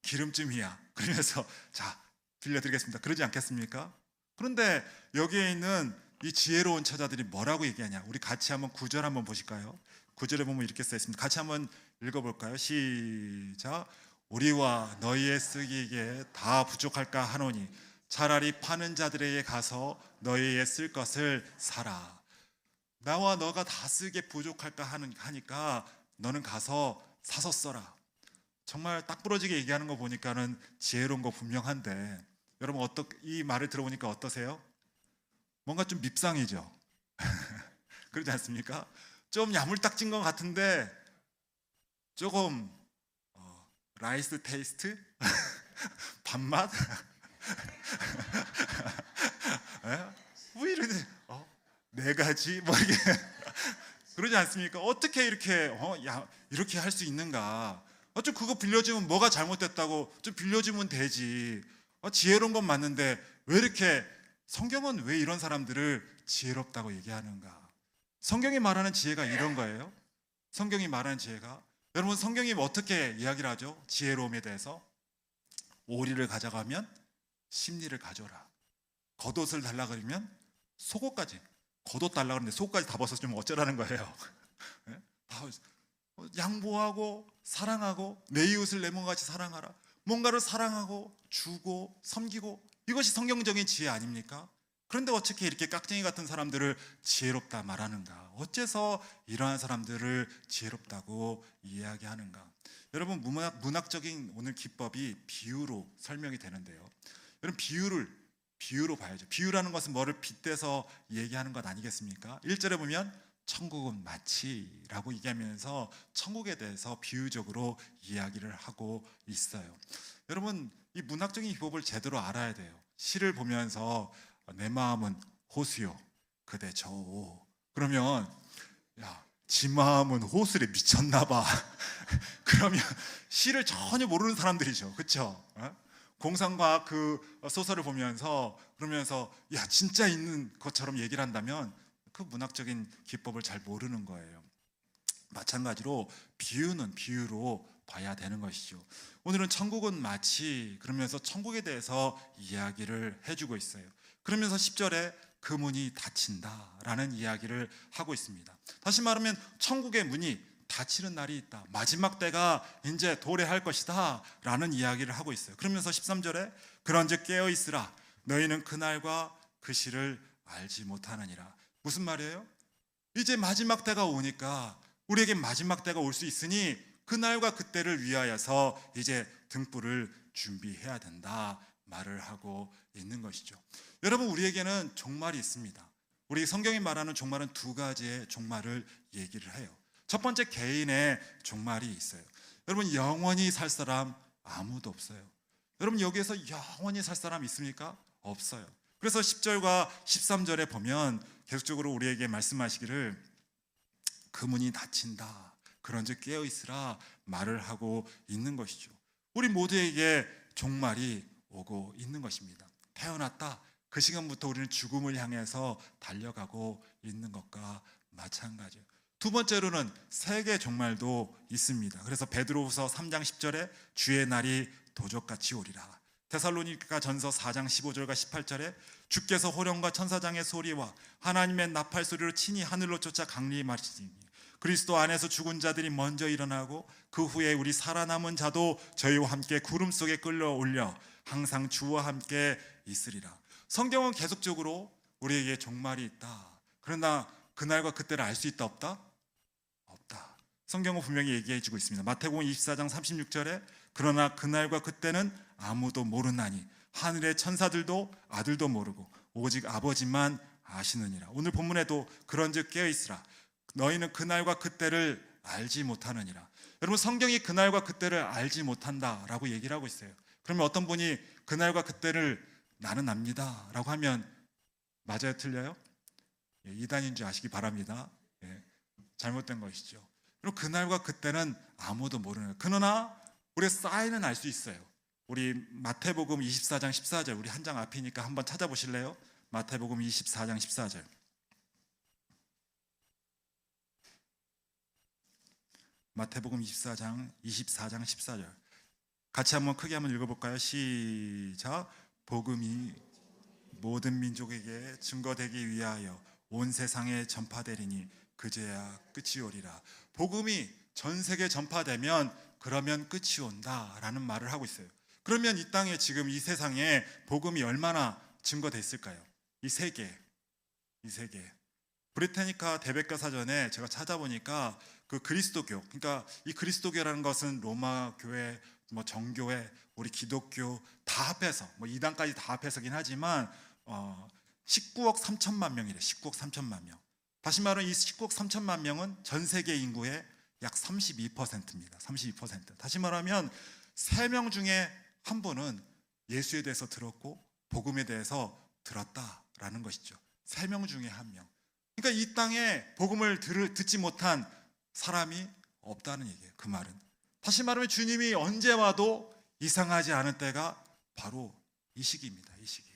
Speaker 2: 기름쯤이야. 그러면서 자 빌려드리겠습니다. 그러지 않겠습니까? 그런데 여기에 있는 이 지혜로운 처자들이 뭐라고 얘기하냐? 우리 같이 한번 9절 한번 보실까요? 9절에 보면 이렇게 써 있습니다. 같이 한번 읽어볼까요? 시작. 우리와 너희의 쓰기에 다 부족할까 하노니 차라리 파는 자들에게 가서 너희의 쓸 것을 사라. 나와 너가 다 쓰기에 부족할까 하니까 너는 가서 사서 써라. 정말 딱 부러지게 얘기하는 거 보니까는 지혜로운 거 분명한데, 여러분 이 말을 들어보니까 어떠세요? 뭔가 좀 밉상이죠. 그러지 않습니까? 좀 야물딱진 것 같은데 조금 라이스 테이스트? 밥맛? 왜 이러지? 네 가지? 이게 그러지 않습니까? 어떻게 이렇게 이렇게 할 수 있는가? 좀 그거 빌려주면 뭐가 잘못됐다고 좀 빌려주면 되지. 지혜로운 건 맞는데 왜 이렇게 성경은 왜 이런 사람들을 지혜롭다고 얘기하는가? 성경이 말하는 지혜가 이런 거예요. 성경이 말하는 지혜가, 여러분 성경이 어떻게 이야기를 하죠? 지혜로움에 대해서 오리를 가져가면 심리를 가져라. 겉옷을 달라 그러면 속옷까지, 겉옷 달라 그러는데 속옷까지 다 벗어주면 어쩌라는 거예요. 다 양보하고 사랑하고 내 이웃을 내 몸같이 사랑하라. 뭔가를 사랑하고 주고 섬기고, 이것이 성경적인 지혜 아닙니까? 그런데 어떻게 이렇게 깍쟁이 같은 사람들을 지혜롭다 말하는가? 어째서 이러한 사람들을 지혜롭다고 이야기하는가? 여러분 문학적인 오늘 기법이 비유로 설명이 되는데요. 여러분 비유로 봐야죠. 비유라는 것은 뭐를 빗대서 얘기하는 것 아니겠습니까? 1절에 보면 천국은 마치라고 얘기하면서 천국에 대해서 비유적으로 이야기를 하고 있어요. 여러분 이 문학적인 기법을 제대로 알아야 돼요. 시를 보면서 내 마음은 호수요 그대 저오, 그러면 지 마음은 호수에 미쳤나 봐. 그러면 시를 전혀 모르는 사람들이죠. 그렇죠? 공상과학 그 소설을 보면서 그러면서 진짜 있는 것처럼 얘기를 한다면 그 문학적인 기법을 잘 모르는 거예요. 마찬가지로 비유는 비유로 봐야 되는 것이죠. 오늘은 천국은 마치 그러면서 천국에 대해서 이야기를 해주고 있어요. 그러면서 10절에 그 문이 닫힌다라는 이야기를 하고 있습니다. 다시 말하면 천국의 문이 닫히는 날이 있다. 마지막 때가 이제 도래할 것이다 라는 이야기를 하고 있어요. 그러면서 13절에 그런즉 깨어 있으라. 너희는 그날과 그 시를 알지 못하느니라. 무슨 말이에요? 이제 마지막 때가 오니까 우리에게 마지막 때가 올 수 있으니 그날과 그때를 위하여서 이제 등불을 준비해야 된다 말을 하고 있는 것이죠. 여러분 우리에게는 종말이 있습니다. 우리 성경이 말하는 종말은 두 가지의 종말을 얘기를 해요. 첫 번째 개인의 종말이 있어요. 여러분 영원히 살 사람 아무도 없어요. 여러분 여기에서 영원히 살 사람 있습니까? 없어요. 그래서 10절과 13절에 보면 계속적으로 우리에게 말씀하시기를 그 문이 닫힌다. 그런즉 깨어 있으라 말을 하고 있는 것이죠. 우리 모두에게 종말이 오고 있는 것입니다. 태어났다. 그 시간부터 우리는 죽음을 향해서 달려가고 있는 것과 마찬가지예요. 두 번째로는 세계 종말도 있습니다. 그래서 베드로후서 3장 10절에 주의 날이 도적같이 오리라. 데살로니가 전서 4장 15절과 18절에 주께서 호령과 천사장의 소리와 하나님의 나팔 소리로 친히 하늘로 쫓아 강리히 마시니 그리스도 안에서 죽은 자들이 먼저 일어나고 그 후에 우리 살아남은 자도 저희와 함께 구름 속에 끌려올려 항상 주와 함께 있으리라. 성경은 계속적으로 우리에게 종말이 있다. 그러나 그날과 그때를 알 수 있다 없다? 없다. 성경은 분명히 얘기해 주고 있습니다. 마태복음 24장 36절에 그러나 그날과 그때는 아무도 모르나니 하늘의 천사들도 아들도 모르고 오직 아버지만 아시느니라. 오늘 본문에도 그런즉 깨어 있으라. 너희는 그날과 그때를 알지 못하느니라. 여러분, 성경이 그날과 그때를 알지 못한다라고 얘기를 하고 있어요. 그러면 어떤 분이 그날과 그때를 나는 압니다 라고 하면 맞아요, 틀려요? 예, 이단인 줄 아시기 바랍니다. 예, 잘못된 것이죠. 그리고 그날과 그때는 아무도 모르는 거예요. 그러나 우리의 사인은 알 수 있어요. 우리 마태복음 24장 14절, 우리 한 장 앞이니까 한번 찾아보실래요? 마태복음 24장 14절. 마태복음 24장 14절. 같이 한번 크게 한번 읽어볼까요? 시작. 복음이 모든 민족에게 증거되기 위하여 온 세상에 전파되리니 그제야 끝이 오리라. 복음이 전 세계에 전파되면 그러면 끝이 온다라는 말을 하고 있어요. 그러면 이 땅에 지금 이 세상에 복음이 얼마나 증거됐을까요? 이 세계. 브리타니카 대백과 사전에 제가 찾아보니까 그 그리스도교, 그러니까 이 그리스도교라는 것은 로마 교회, 뭐 정교회, 우리 기독교 다 합해서 뭐 이단까지 다 합해서긴 하지만 19억 3천만 명이래. 19억 3천만 명. 다시 말하면 이 19억 3천만 명은 전 세계 인구의 약 32%입니다. 32%. 다시 말하면 3명 중에 한 분은 예수에 대해서 들었고 복음에 대해서 들었다라는 것이죠. 3명 중에 한 명. 그러니까 이 땅에 복음을 듣지 못한 사람이 없다는 얘기예요. 그 말은. 다시 말하면 주님이 언제 와도 이상하지 않은 때가 바로 이 시기입니다. 이 시기.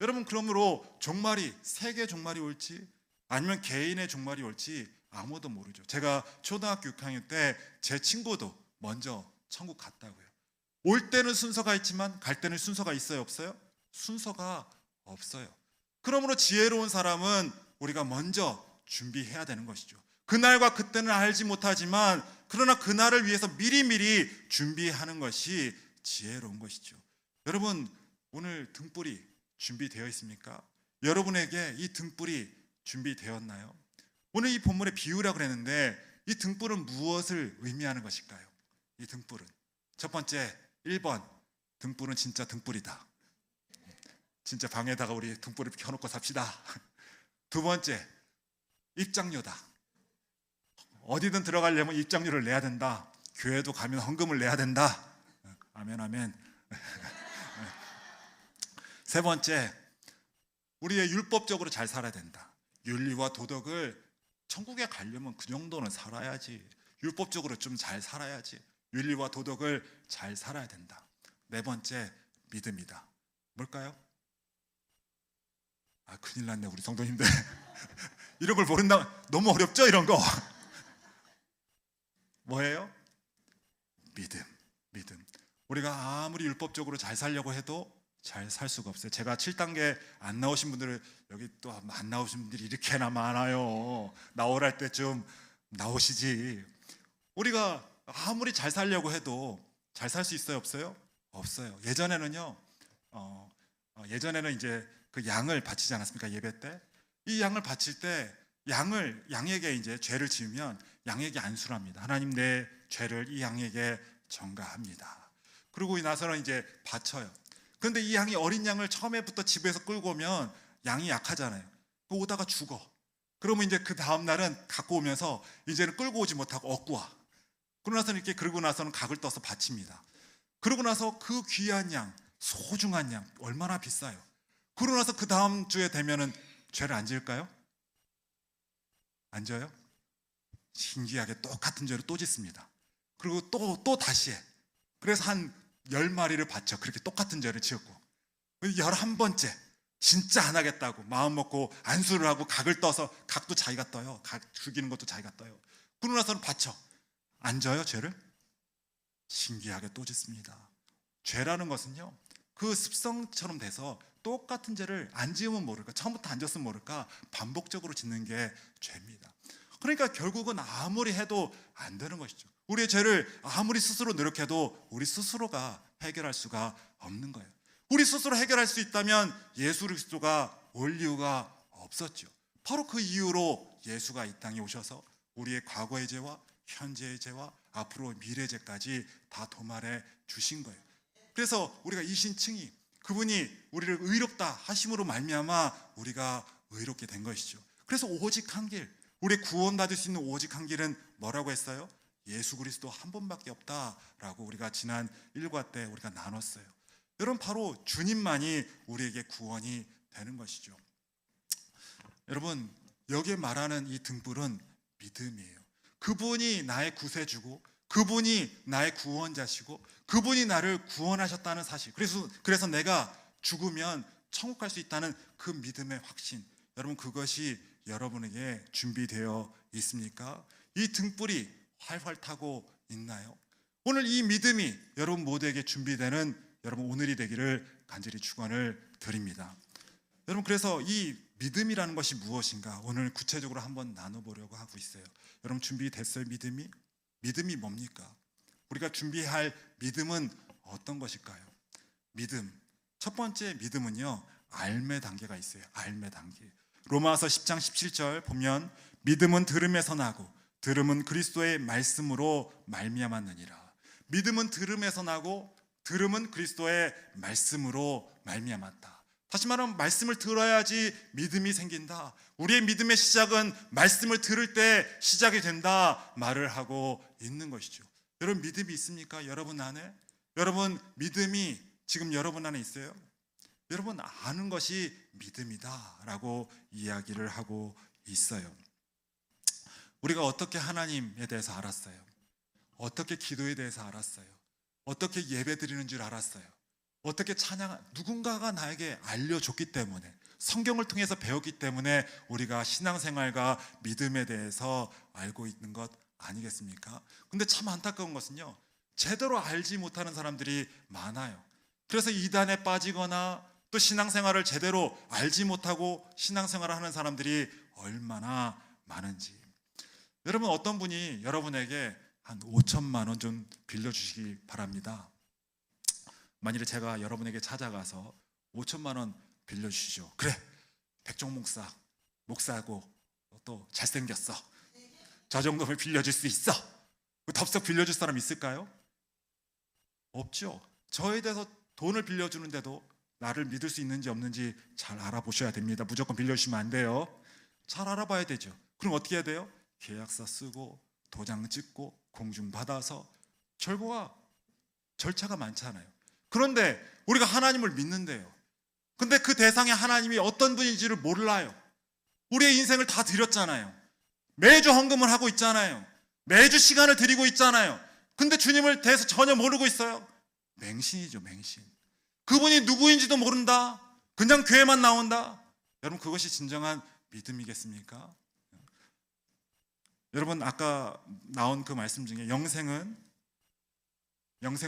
Speaker 2: 여러분, 그러므로 종말이 세계 종말이 올지 아니면 개인의 종말이 올지 아무도 모르죠. 제가 초등학교 6학년 때 제 친구도 먼저 천국 갔다고요. 올 때는 순서가 있지만 갈 때는 순서가 있어요, 없어요? 순서가 없어요. 그러므로 지혜로운 사람은 우리가 먼저 준비해야 되는 것이죠. 그날과 그때는 알지 못하지만 그러나 그날을 위해서 미리미리 준비하는 것이 지혜로운 것이죠. 여러분, 오늘 등불이 준비되어 있습니까? 여러분에게 이 등불이 준비되었나요? 오늘 이 본문의 비유라고 그랬는데 이 등불은 무엇을 의미하는 것일까요? 이 등불은 첫 번째 1번, 등불은 진짜 등불이다. 진짜 방에다가 우리 등불을 켜놓고 삽시다. 두 번째, 입장료다. 어디든 들어가려면 입장료를 내야 된다. 교회도 가면 헌금을 내야 된다. 아멘, 아멘. 세 번째, 우리의 율법적으로 잘 살아야 된다. 윤리와 도덕을 천국에 가려면 그 정도는 살아야지. 율법적으로 좀 잘 살아야지. 윤리와 도덕을 잘 살아야 된다. 네 번째, 믿음이다. 뭘까요? 큰일 났네, 우리 성도님들. 이런 걸 모른다. 너무 어렵죠, 이런 거. 뭐예요? 믿음. 우리가 아무리 율법적으로 잘 살려고 해도 잘 살 수가 없어요. 제가 7단계 안 나오신 분들을, 여기 또 안 나오신 분들이 이렇게나 많아요. 나오랄 때 좀 나오시지. 우리가 아무리 잘 살려고 해도 잘 살 수 있어요, 없어요? 없어요. 예전에는 이제 그 양을 바치지 않았습니까? 예배 때. 이 양을 바칠 때 양에게 이제 죄를 지으면 양에게 안수를 합니다. 하나님, 내 죄를 이 양에게 전가합니다. 그러고 나서는 이제 바쳐요. 그런데 이 양이 어린 양을 처음에부터 집에서 끌고 오면 양이 약하잖아요. 오다가 죽어. 그러면 이제 그 다음 날은 갖고 오면서 이제는 끌고 오지 못하고 얻고 와. 그러고 나서는 각을 떠서 바칩니다. 그러고 나서 그 귀한 양, 소중한 양, 얼마나 비싸요. 그러고 나서 그 다음 주에 되면은 죄를 안 지을까요? 안 져요? 신기하게 똑같은 죄를 또 짓습니다. 그리고 또 다시 해. 그래서 한 10마리를 바쳐 그렇게 똑같은 죄를 지었고 11번째 진짜 안 하겠다고 마음 먹고 안수를 하고 각을 떠서 각도 자기가 떠요. 각 죽이는 것도 자기가 떠요. 그러고 나서는 바쳐. 안 져요 죄를? 신기하게 또 짓습니다. 죄라는 것은요 그 습성처럼 돼서 똑같은 죄를 안 지으면 모를까, 처음부터 안 졌으면 모를까 반복적으로 짓는 게 죄입니다. 그러니까 결국은 아무리 해도 안 되는 것이죠. 우리의 죄를 아무리 스스로 노력해도 우리 스스로가 해결할 수가 없는 거예요. 우리 스스로 해결할 수 있다면 예수 그리스도가 올 이유가 없었죠. 바로 그 이유로 예수가 이 땅에 오셔서 우리의 과거의 죄와 현재의 죄와 앞으로 미래의 죄까지 다 도말해 주신 거예요. 그래서 우리가 이 신칭이 그분이 우리를 의롭다 하심으로 말미암아 우리가 의롭게 된 것이죠. 그래서 오직 한 길, 우리 구원받을 수 있는 오직 한 길은 뭐라고 했어요? 예수 그리스도 한 분밖에 없다라고 우리가 지난 일과 때 우리가 나눴어요. 여러분 바로 주님만이 우리에게 구원이 되는 것이죠. 여러분 여기에 말하는 이 등불은 믿음이에요. 그분이 나의 구세주고 그분이 나의 구원자시고 그분이 나를 구원하셨다는 사실, 그래서 내가 죽으면 천국 갈 수 있다는 그 믿음의 확신, 여러분 그것이 여러분에게 준비되어 있습니까? 이 등불이 활활 타고 있나요? 오늘 이 믿음이 여러분 모두에게 준비되는 여러분 오늘이 되기를 간절히 축원을 드립니다. 여러분 그래서 이 믿음이라는 것이 무엇인가 오늘 구체적으로 한번 나눠보려고 하고 있어요. 여러분 준비됐어요? 믿음이 뭡니까? 우리가 준비할 믿음은 어떤 것일까요? 믿음, 첫 번째 믿음은요 알매 단계가 있어요. 알매 단계. 로마서 10장 17절 보면 믿음은 들음에서 나고 들음은 그리스도의 말씀으로 말미암았느니라. 믿음은 들음에서 나고 들음은 그리스도의 말씀으로 말미암았다. 다시 말하면 말씀을 들어야지 믿음이 생긴다. 우리의 믿음의 시작은 말씀을 들을 때 시작이 된다 말을 하고 있는 것이죠. 여러분 믿음이 있습니까? 여러분 안에? 여러분 믿음이 지금 여러분 안에 있어요? 여러분 아는 것이 믿음이다 라고 이야기를 하고 있어요. 우리가 어떻게 하나님에 대해서 알았어요? 어떻게 기도에 대해서 알았어요? 어떻게 예배 드리는 줄 알았어요? 어떻게 누군가가 나에게 알려줬기 때문에, 성경을 통해서 배웠기 때문에 우리가 신앙생활과 믿음에 대해서 알고 있는 것 아니겠습니까? 근데 참 안타까운 것은요 제대로 알지 못하는 사람들이 많아요. 그래서 이단에 빠지거나 또 신앙생활을 제대로 알지 못하고 신앙생활을 하는 사람들이 얼마나 많은지. 여러분 어떤 분이 여러분에게 한 5천만 원 좀 빌려주시기 바랍니다. 만일에 제가 여러분에게 찾아가서 5천만 원 빌려주시죠. 그래, 백종 목사고 또 잘생겼어. 저 정도면 빌려줄 수 있어. 덥석 빌려줄 사람 있을까요? 없죠. 저에 대해서 돈을 빌려주는데도 나를 믿을 수 있는지 없는지 잘 알아보셔야 됩니다. 무조건 빌려주시면 안 돼요. 잘 알아봐야 되죠. 그럼 어떻게 해야 돼요? 계약서 쓰고 도장 찍고 공증받아서 결과가 절차가 많잖아요. 그런데 우리가 하나님을 믿는데요. 근데 그 대상의 하나님이 어떤 분인지를 몰라요. 우리의 인생을 다 드렸잖아요. 매주 헌금을 하고 있잖아요. 매주 시간을 드리고 있잖아요. 근데 주님을 대해서 전혀 모르고 있어요. 맹신이죠, 맹신. 그분이 누구인지도 모른다. 그냥 교회만 나온다. 여러분 그것이 진정한 믿음이겠습니까? 여러분 아까 나온 그 말씀 중에 영생은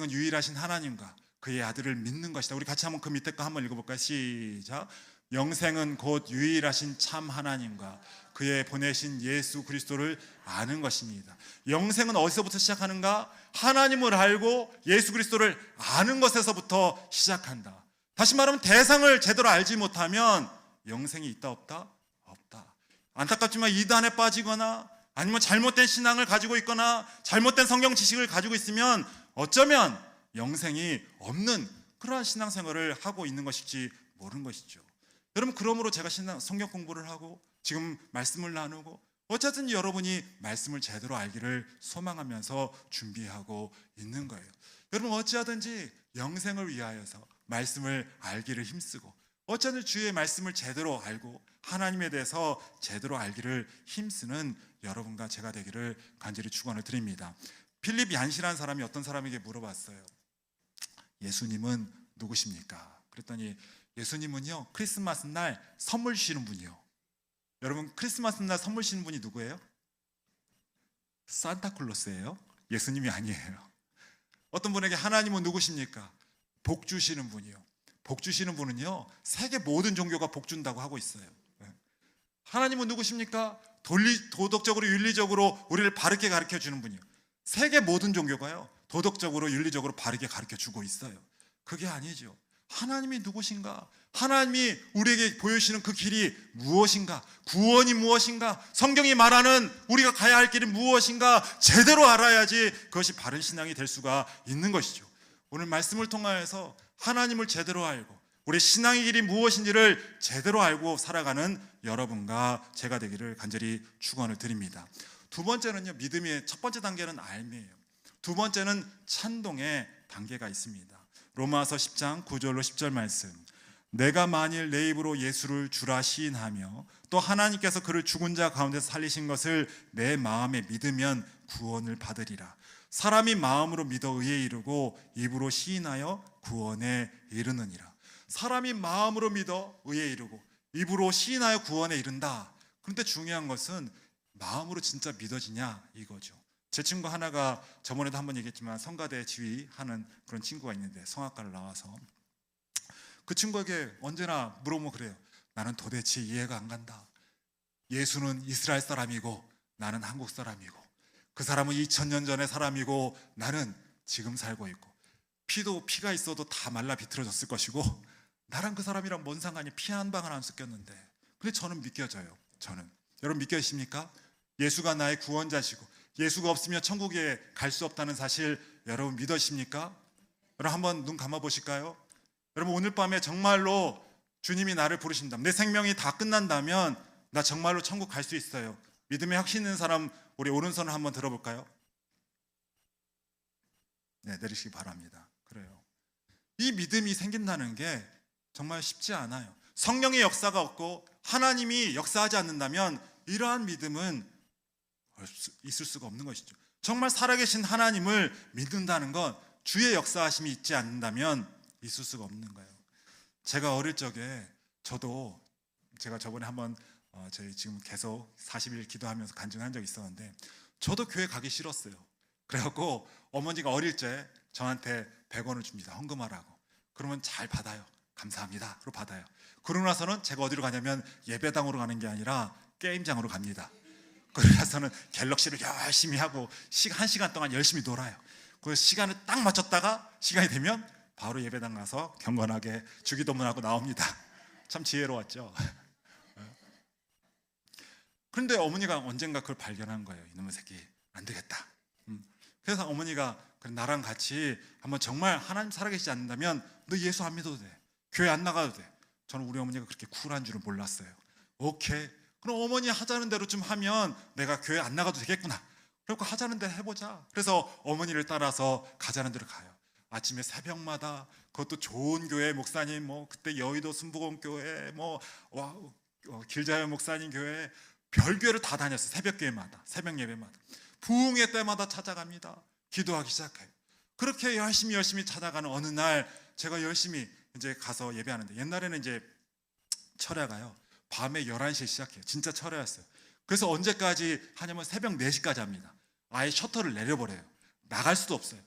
Speaker 2: 유일하신 하나님과 그의 아들을 믿는 것이다. 우리 같이 한번 그 밑에 거 한번 읽어볼까요? 시작. 영생은 곧 유일하신 참 하나님과 그의 보내신 예수 그리스도를 아는 것입니다. 영생은 어디서부터 시작하는가? 하나님을 알고 예수 그리스도를 아는 것에서부터 시작한다. 다시 말하면 대상을 제대로 알지 못하면 영생이 있다 없다? 없다. 안타깝지만 이단에 빠지거나 아니면 잘못된 신앙을 가지고 있거나 잘못된 성경 지식을 가지고 있으면 어쩌면 영생이 없는 그러한 신앙생활을 하고 있는 것일지 모르는 것이죠. 여러분 그러므로 제가 성경 공부를 하고 지금 말씀을 나누고 어쨌든 여러분이 말씀을 제대로 알기를 소망하면서 준비하고 있는 거예요. 여러분 어찌하든지 영생을 위하여서 말씀을 알기를 힘쓰고 어쩌면 주의 말씀을 제대로 알고 하나님에 대해서 제대로 알기를 힘쓰는 여러분과 제가 되기를 간절히 축원을 드립니다. 필립 얀시라는 사람이 어떤 사람에게 물어봤어요. 예수님은 누구십니까? 그랬더니 예수님은요, 크리스마스 날 선물 주시는 분이요. 여러분, 크리스마스 날 선물 주시는 분이 누구예요? 산타클로스예요. 예수님이 아니에요. 어떤 분에게 하나님은 누구십니까? 복 주시는 분이요. 복 주시는 분은요, 세계 모든 종교가 복 준다고 하고 있어요. 하나님은 누구십니까? 도덕적으로 윤리적으로 우리를 바르게 가르쳐 주는 분이요. 세계 모든 종교가요, 도덕적으로 윤리적으로 바르게 가르쳐 주고 있어요. 그게 아니죠. 하나님이 누구신가? 하나님이 우리에게 보여주시는 그 길이 무엇인가? 구원이 무엇인가? 성경이 말하는 우리가 가야 할 길이 무엇인가? 제대로 알아야지 그것이 바른 신앙이 될 수가 있는 것이죠. 오늘 말씀을 통하여서 하나님을 제대로 알고 우리 신앙의 길이 무엇인지를 제대로 알고 살아가는 여러분과 제가 되기를 간절히 축원을 드립니다. 두 번째는요, 믿음의 첫 번째 단계는 알미예요. 두 번째는 찬동의 단계가 있습니다. 로마서 10장 9절로 10절 말씀. 내가 만일 내 입으로 예수를 주라 시인하며 또 하나님께서 그를 죽은 자 가운데서 살리신 것을 내 마음에 믿으면 구원을 받으리라. 사람이 마음으로 믿어 의에 이르고 입으로 시인하여 구원에 이르느니라. 사람이 마음으로 믿어 의에 이르고 입으로 시인하여 구원에 이른다. 그런데 중요한 것은 마음으로 진짜 믿어지냐 이거죠. 제 친구 하나가 저번에도 한번 얘기했지만 성가대 지휘하는 그런 친구가 있는데 성악가를 나와서 그 친구에게 언제나 물어보면 그래요. 나는 도대체 이해가 안 간다. 예수는 이스라엘 사람이고 나는 한국 사람이고 그 사람은 2000년 전의 사람이고 나는 지금 살고 있고 피가 있어도 다 말라 비틀어졌을 것이고 나랑 그 사람이랑 뭔 상관이 피 한 방울 안 섞였는데 근데 저는 믿겨져요. 저는 여러분 믿겨지십니까? 예수가 나의 구원자시고 예수가 없으면 천국에 갈 수 없다는 사실 여러분 믿으십니까? 여러분 한번 눈 감아 보실까요? 여러분 오늘 밤에 정말로 주님이 나를 부르신다. 내 생명이 다 끝난다면 나 정말로 천국 갈 수 있어요. 믿음에 확신 있는 사람 우리 오른손을 한번 들어볼까요? 네, 내리시기 바랍니다. 그래요. 이 믿음이 생긴다는 게 정말 쉽지 않아요. 성령의 역사가 없고 하나님이 역사하지 않는다면 이러한 믿음은 있을 수가 없는 것이죠. 정말 살아계신 하나님을 믿는다는 건 주의 역사하심이 있지 않는다면 있을 수가 없는 거예요. 제가 어릴 적에 제가 저번에 한번 저희 지금 계속 40일 기도하면서 간증한 적이 있었는데 저도 교회 가기 싫었어요. 그래갖고 어머니가 어릴 때 저한테 100원을 줍니다. 헌금하라고. 그러면 잘 받아요. 감사합니다. 그리고 받아요. 그러고 나서는 제가 어디로 가냐면 예배당으로 가는 게 아니라 게임장으로 갑니다. 그러고 나서는 갤럭시를 열심히 하고 1시간 동안 열심히 놀아요. 그 시간을 딱 맞췄다가 시간이 되면 바로 예배당 가서 경건하게 주기도문하고 나옵니다. 참 지혜로웠죠. 그런데 어머니가 언젠가 그걸 발견한 거예요. 이놈의 새끼 안 되겠다. 그래서 어머니가 나랑 같이 한번 정말 하나님 살아계시지 않는다면 너 예수 안 믿어도 돼. 교회 안 나가도 돼. 저는 우리 어머니가 그렇게 쿨한 줄은 몰랐어요. 오케이. 그럼 어머니 하자는 대로 좀 하면 내가 교회 안 나가도 되겠구나. 그러고 하자는 대로 해보자. 그래서 어머니를 따라서 가자는 대로 가요. 아침에 새벽마다 그것도 좋은 교회 목사님 그때 여의도 순복음교회 길자연 목사님 교회 별교회를 다 다녔어요. 새벽 교회마다 새벽 예배마다 부흥회 때마다 찾아갑니다. 기도하기 시작해요. 그렇게 열심히 찾아가는 어느 날 제가 열심히 이제 가서 예배하는데 옛날에는 이제 철야가요 밤에 11시에 시작해요. 진짜 철야였어요. 그래서 언제까지 하냐면 새벽 4시까지 합니다. 아예 셔터를 내려버려요. 나갈 수도 없어요.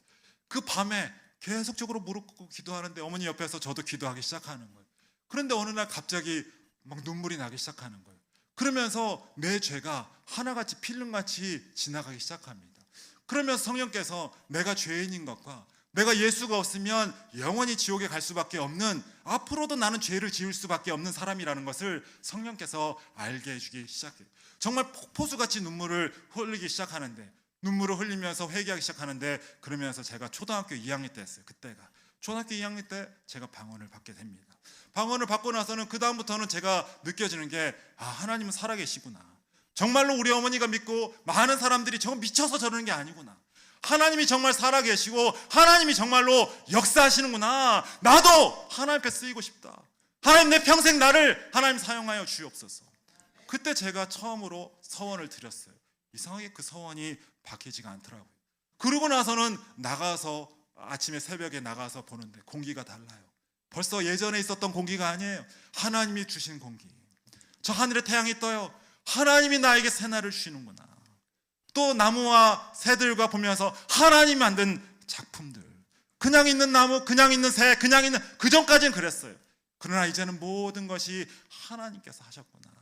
Speaker 2: 그 밤에 계속적으로 무릎 꿇고 기도하는데 어머니 옆에서 저도 기도하기 시작하는 거예요. 그런데 어느 날 갑자기 막 눈물이 나기 시작하는 거예요. 그러면서 내 죄가 하나같이 필름같이 지나가기 시작합니다. 그러면서 성령께서 내가 죄인인 것과 내가 예수가 없으면 영원히 지옥에 갈 수밖에 없는 앞으로도 나는 죄를 지을 수밖에 없는 사람이라는 것을 성령께서 알게 해주기 시작해요. 정말 폭포수같이 눈물을 흘리기 시작하는데 눈물을 흘리면서 회개하기 시작하는데 그러면서 제가 초등학교 2학년 때였어요. 그때가 초등학교 2학년 때 제가 방언을 받게 됩니다. 방언을 받고 나서는 그 다음부터는 제가 느껴지는 게 하나님은 살아계시구나. 정말로 우리 어머니가 믿고 많은 사람들이 정말 미쳐서 저러는 게 아니구나. 하나님이 정말 살아계시고 하나님이 정말로 역사하시는구나. 나도 하나님 앞에 쓰이고 싶다. 하나님 내 평생 나를 하나님 사용하여 주옵소서. 그때 제가 처음으로 서원을 드렸어요. 이상하게 그 서원이 박히지가 않더라고요. 그러고 나서는 나가서 아침에 새벽에 나가서 보는데 공기가 달라요. 벌써 예전에 있었던 공기가 아니에요. 하나님이 주신 공기. 저 하늘에 태양이 떠요. 하나님이 나에게 새날을 주시는구나. 또 나무와 새들과 보면서 하나님이 만든 작품들, 그냥 있는 나무, 그냥 있는 새, 그냥 있는, 그 전까지는 그랬어요. 그러나 이제는 모든 것이 하나님께서 하셨구나.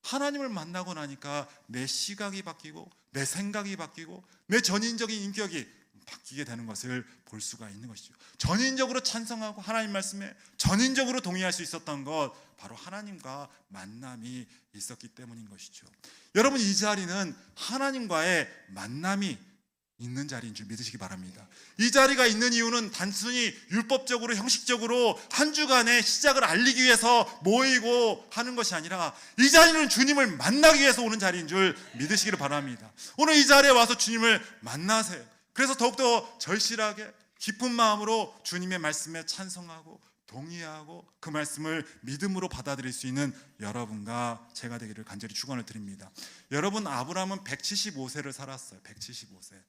Speaker 2: 하나님을 만나고 나니까 내 시각이 바뀌고 내 생각이 바뀌고 내 전인적인 인격이 바뀌게 되는 것을 볼 수가 있는 것이죠. 전인적으로 찬성하고 하나님 말씀에 전인적으로 동의할 수 있었던 것, 바로 하나님과 만남이 있었기 때문인 것이죠. 여러분, 이 자리는 하나님과의 만남이 있는 자리인 줄 믿으시기 바랍니다. 이 자리가 있는 이유는 단순히 율법적으로 형식적으로 한 주간의 시작을 알리기 위해서 모이고 하는 것이 아니라 이 자리는 주님을 만나기 위해서 오는 자리인 줄 믿으시기를 바랍니다. 오늘 이 자리에 와서 주님을 만나세요. 그래서 더욱더 절실하게 기쁜 마음으로 주님의 말씀에 찬성하고 동의하고 그 말씀을 믿음으로 받아들일 수 있는 여러분과 제가 되기를 간절히 축원을 드립니다. 여러분, 아브라함은 175세를 살았어요. 175세.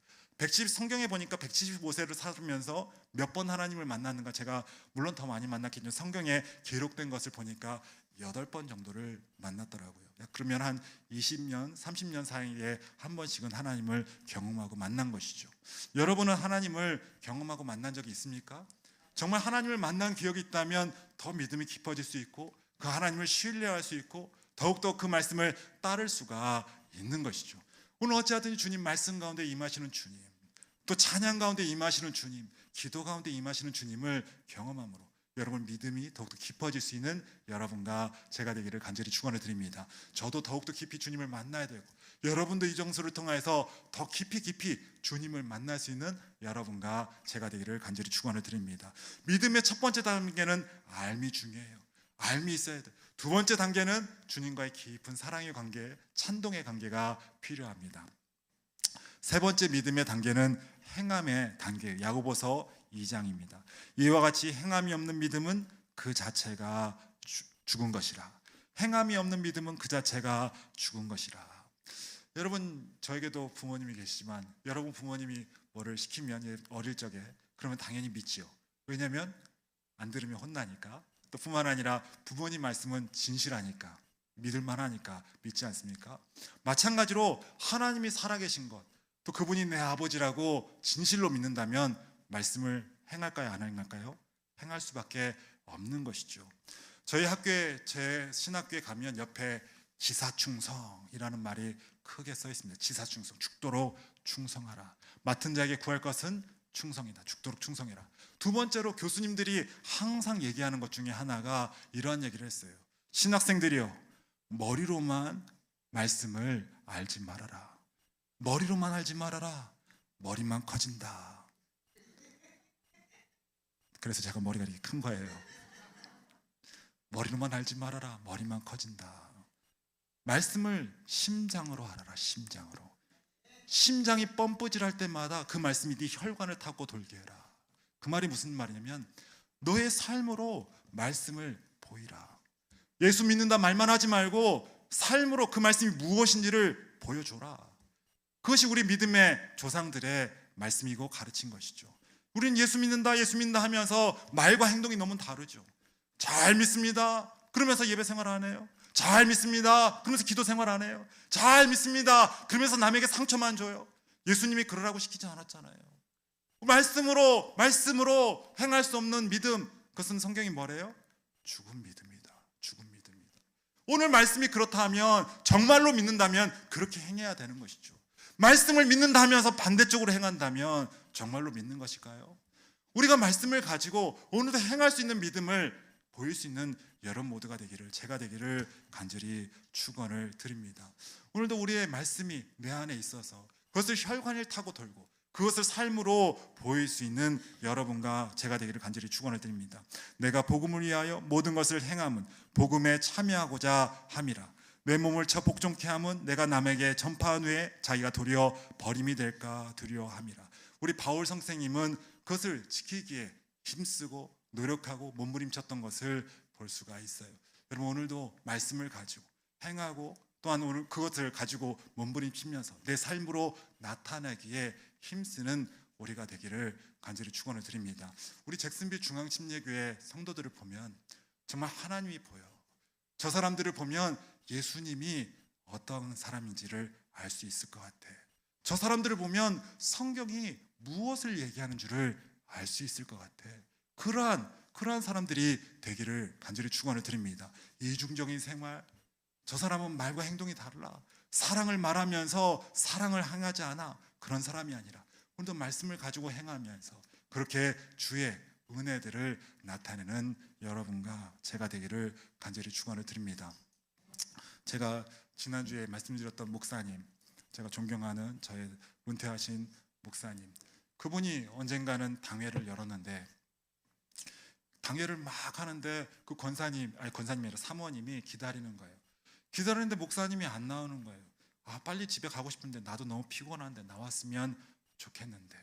Speaker 2: 성경에 보니까 175세를 살면서 몇 번 하나님을 만났는가, 제가 물론 더 많이 만났겠지만 성경에 기록된 것을 보니까 8번 정도를 만났더라고요. 그러면 한 20년, 30년 사이에 한 번씩은 하나님을 경험하고 만난 것이죠. 여러분은 하나님을 경험하고 만난 적이 있습니까? 정말 하나님을 만난 기억이 있다면 더 믿음이 깊어질 수 있고 그 하나님을 신뢰할 수 있고 더욱더 그 말씀을 따를 수가 있는 것이죠. 오늘 어찌하든지 주님 말씀 가운데 임하시는 주님, 또 찬양 가운데 임하시는 주님, 기도 가운데 임하시는 주님을 경험함으로 여러분 믿음이 더욱더 깊어질 수 있는 여러분과 제가 되기를 간절히 축원을 드립니다. 저도 더욱더 깊이 주님을 만나야 되고 여러분도 이 정서를 통해서 더 깊이 주님을 만날 수 있는 여러분과 제가 되기를 간절히 축원을 드립니다. 믿음의 첫 번째 단계는 알미 중요해요. 알미 있어야 돼요. 두 번째 단계는 주님과의 깊은 사랑의 관계, 찬동의 관계가 필요합니다. 세 번째 믿음의 단계는 행함의 단계, 야고보서 2장입니다. 이와 같이 행함이 없는 믿음은 그 자체가 죽은 것이라. 행함이 없는 믿음은 그 자체가 죽은 것이라. 여러분, 저에게도 부모님이 계시지만 여러분 부모님이 뭐를 시키면 어릴 적에 그러면 당연히 믿지요. 왜냐하면 안 들으면 혼나니까. 또 뿐만 아니라 부모님 말씀은 진실하니까, 믿을만하니까 믿지 않습니까? 마찬가지로 하나님이 살아계신 것, 또 그분이 내 아버지라고 진실로 믿는다면 말씀을 행할까요, 안 행할까요? 행할 수밖에 없는 것이죠. 저희 학교에, 제 신학교에 가면 옆에 지사충성이라는 말이 크게 써 있습니다. 지사충성, 죽도록 충성하라. 맡은 자에게 구할 것은 충성이다. 죽도록 충성해라. 두 번째로 교수님들이 항상 얘기하는 것 중에 하나가 이러한 얘기를 했어요. 신학생들이요, 머리로만 말씀을 알지 말아라. 머리로만 알지 말아라. 머리만 커진다. 그래서 제가 머리가 이렇게 큰 거예요. 머리로만 알지 말아라. 머리만 커진다. 말씀을 심장으로 알아라. 심장으로. 심장이 뻔뿌질할 때마다 그 말씀이 네 혈관을 타고 돌게 해라. 그 말이 무슨 말이냐면 너의 삶으로 말씀을 보이라. 예수 믿는다 말만 하지 말고 삶으로 그 말씀이 무엇인지를 보여줘라. 그것이 우리 믿음의 조상들의 말씀이고 가르친 것이죠. 우리는 예수 믿는다 하면서 말과 행동이 너무 다르죠. 잘 믿습니다 그러면서 예배 생활 안 해요. 잘 믿습니다 그러면서 기도 생활 안 해요. 잘 믿습니다 그러면서 남에게 상처만 줘요. 예수님이 그러라고 시키지 않았잖아요. 말씀으로 행할 수 없는 믿음, 그것은 성경이 뭐래요? 죽은 믿음이다. 죽은 믿음이다. 오늘 말씀이 그렇다 하면, 정말로 믿는다면 그렇게 행해야 되는 것이죠. 말씀을 믿는다 하면서 반대쪽으로 행한다면 정말로 믿는 것일까요? 우리가 말씀을 가지고 오늘도 행할 수 있는 믿음을 보일 수 있는 여러분 모두가 되기를, 제가 되기를 간절히 축원을 드립니다. 오늘도 우리의 말씀이 내 안에 있어서 그것을 혈관을 타고 돌고 그것을 삶으로 보일 수 있는 여러분과 제가 되기를 간절히 축원을 드립니다. 내가 복음을 위하여 모든 것을 행함은 복음에 참여하고자 함이라. 내 몸을 쳐 복종케 함은 내가 남에게 전파한 후에 자기가 도리어 버림이 될까 두려워함이라. 우리 바울 선생님은 그것을 지키기에 힘쓰고 노력하고 몸부림쳤던 것을 볼 수가 있어요. 여러분, 오늘도 말씀을 가지고 행하고 또한 오늘 그것을 가지고 몸부림치면서 내 삶으로 나타내기에 힘쓰는 우리가 되기를 간절히 축원을 드립니다. 우리 잭슨빌 중앙침례교회 성도들을 보면 정말 하나님이 보여. 저 사람들을 보면 예수님이 어떤 사람인지를 알 수 있을 것 같아. 저 사람들을 보면 성경이 무엇을 얘기하는 줄을 알 수 있을 것 같아. 그러한 사람들이 되기를 간절히 축원을 드립니다. 이중적인 생활, 저 사람은 말과 행동이 달라. 사랑을 말하면서 사랑을 행하지 않아. 그런 사람이 아니라 오늘도 말씀을 가지고 행하면서 그렇게 주의 은혜들을 나타내는 여러분과 제가 되기를 간절히 축원을 드립니다. 제가 지난주에 말씀드렸던 목사님, 제가 존경하는 저의 은퇴하신 목사님, 그분이 언젠가는 당회를 열었는데 당회를 막 하는데 그 권사님이 아니라 사모님이 기다리는 거예요. 기다리는데 목사님이 안 나오는 거예요. 아, 빨리 집에 가고 싶은데 나도 너무 피곤한데 나왔으면 좋겠는데.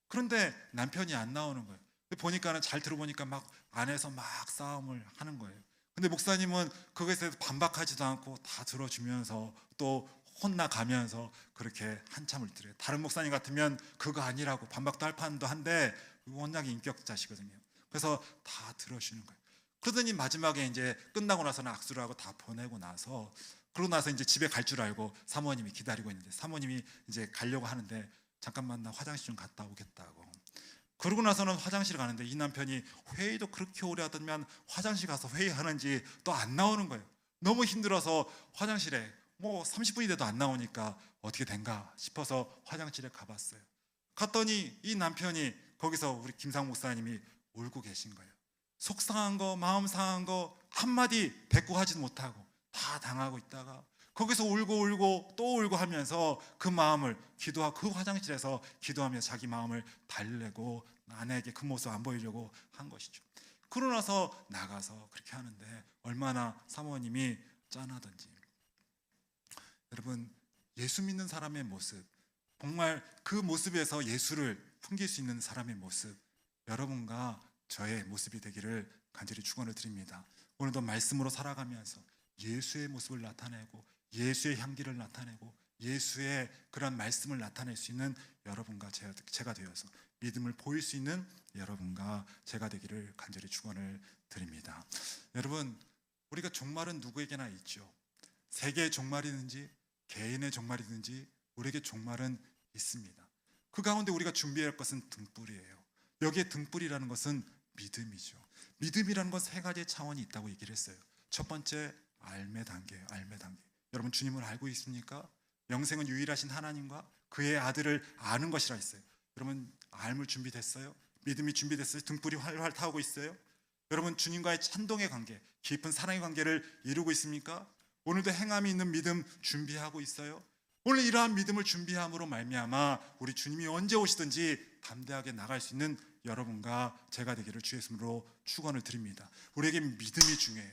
Speaker 2: 그런데 남편이 안 나오는 거예요. 보니까는 잘 들어보니까 막 안에서 막 싸움을 하는 거예요. 근데 목사님은 그것에 대해서 반박하지도 않고 다 들어주면서 또 혼나가면서 그렇게 한참을 들어요. 다른 목사님 같으면 그거 아니라고 반박도 할 판도 한데 워낙에 인격자시거든요. 그래서 다 들어주는 거예요. 그러더니 마지막에 이제 끝나고 나서는 악수를 하고 다 보내고 나서 그러고 나서 이제 집에 갈 줄 알고 사모님이 기다리고 있는데 사모님이 이제 가려고 하는데 잠깐만 나 화장실 좀 갔다 오겠다고. 그러고 나서는 화장실 가는데 이 남편이 회의도 그렇게 오래 하더니만 화장실 가서 회의하는지 또 안 나오는 거예요. 너무 힘들어서 화장실에 뭐 30분이 돼도 안 나오니까 어떻게 된가 싶어서 화장실에 가봤어요. 갔더니 이 남편이 거기서 우리 김상 목사님이 울고 계신 거예요. 속상한 거, 마음 상한 거 한마디 대꾸하지 못하고 다 당하고 있다가 거기서 울고 또 울고 하면서 그 마음을 기도하고 그 화장실에서 기도하며 자기 마음을 달래고 아내에게 그 모습 안 보이려고 한 것이죠. 그러고 나서 나가서 그렇게 하는데 얼마나 사모님이 짠하던지. 여러분, 예수 믿는 사람의 모습, 정말 그 모습에서 예수를 풍길 수 있는 사람의 모습, 여러분과 저의 모습이 되기를 간절히 축원을 드립니다. 오늘도 말씀으로 살아가면서 예수의 모습을 나타내고 예수의 향기를 나타내고 예수의 그런 말씀을 나타낼 수 있는 여러분과 제가 되어서 믿음을 보일 수 있는 여러분과 제가 되기를 간절히 축원을 드립니다. 여러분, 우리가 종말은 누구에게나 있죠. 세계의 종말이든지 개인의 종말이든지 우리에게 종말은 있습니다. 그 가운데 우리가 준비할 것은 등불이에요. 여기에 등불이라는 것은 믿음이죠. 믿음이라는 건 세 가지의 차원이 있다고 얘기를 했어요. 첫 번째, 알매 단계예요. 알매 단계. 여러분, 주님을 알고 있습니까? 영생은 유일하신 하나님과 그의 아들을 아는 것이라 했어요. 여러분, 알물 준비됐어요? 믿음이 준비됐어요? 등불이 활활 타오고 있어요? 여러분, 주님과의 찬동의 관계, 깊은 사랑의 관계를 이루고 있습니까? 오늘도 행함이 있는 믿음 준비하고 있어요? 오늘 이러한 믿음을 준비함으로 말미암아 우리 주님이 언제 오시든지 담대하게 나갈 수 있는 여러분과 제가 되기를 주의 이름으로 축원을 드립니다. 우리에게 믿음이 중요해요.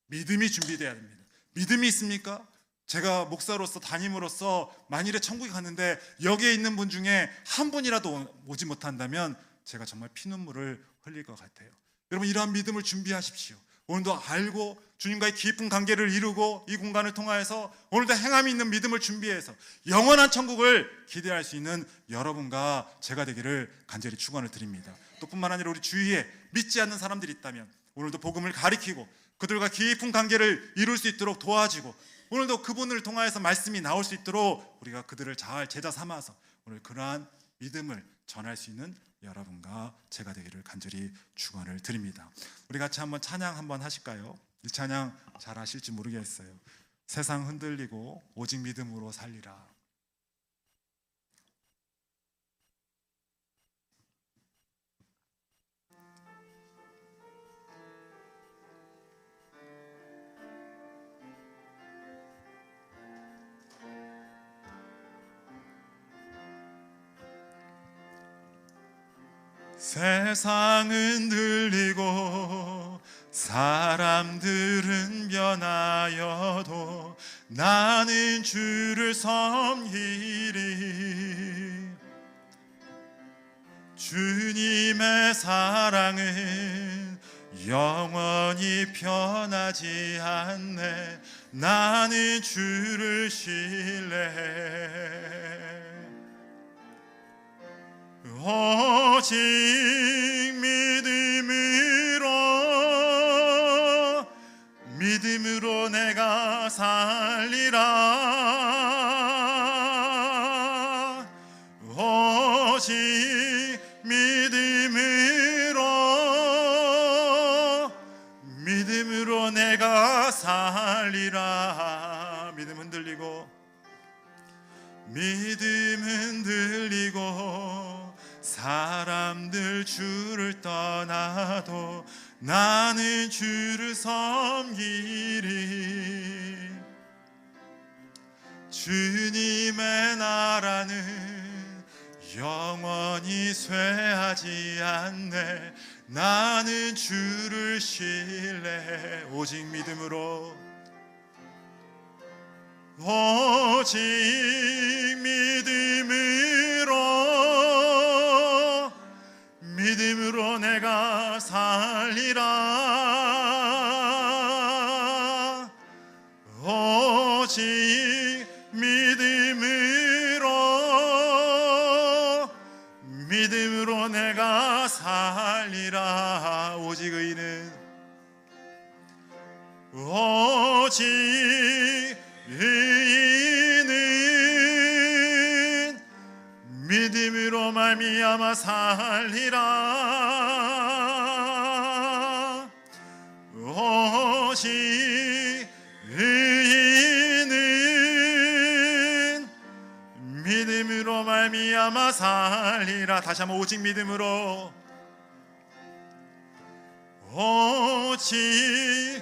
Speaker 2: 믿음이 준비돼야 됩니다. 믿음이 있습니까? 제가 목사로서 담임으로서 만일에 천국에 갔는데 여기에 있는 분 중에 한 분이라도 오지 못한다면 제가 정말 피눈물을 흘릴 것 같아요. 여러분, 이러한 믿음을 준비하십시오. 오늘도 알고 주님과의 깊은 관계를 이루고 이 공간을 통하여서 오늘도 행함이 있는 믿음을 준비해서 영원한 천국을 기대할 수 있는 여러분과 제가 되기를 간절히 축원을 드립니다. 또 뿐만 아니라 우리 주위에 믿지 않는 사람들이 있다면 오늘도 복음을 가리키고 그들과 깊은 관계를 이룰 수 있도록 도와주고 오늘도 그분을 통하여서 말씀이 나올 수 있도록 우리가 그들을 잘 제자 삼아서 오늘 그러한 믿음을 전할 수 있는 여러분과 제가 되기를 간절히 축원을 드립니다. 우리 같이 한번 찬양 한번 하실까요? 이 찬양 잘 아실지 모르겠어요. 세상 흔들리고 오직 믿음으로 살리라. 세상은 들리고 사람들은 변하여도 나는 주를 섬기리. 주님의 사랑은 영원히 변하지 않네. 나는 주를 신뢰해. 오직 믿음으로 내가 살리라. 오직 믿음으로 내가 살리라. 믿음 흔들리고 사람들 주를 떠나도 나는 주를 섬기리. 주님의 나라는 영원히 쇠하지 않네. 나는 주를 신뢰해. 오직 믿음으로 내가 살리라. 오직 믿음으로 내가 살리라. 오직 의인은 믿음으로 말미암아 살리라. 오직 의인은 믿음으로 말미암아 살리라. 다시 한번 오직 믿음으로. 오직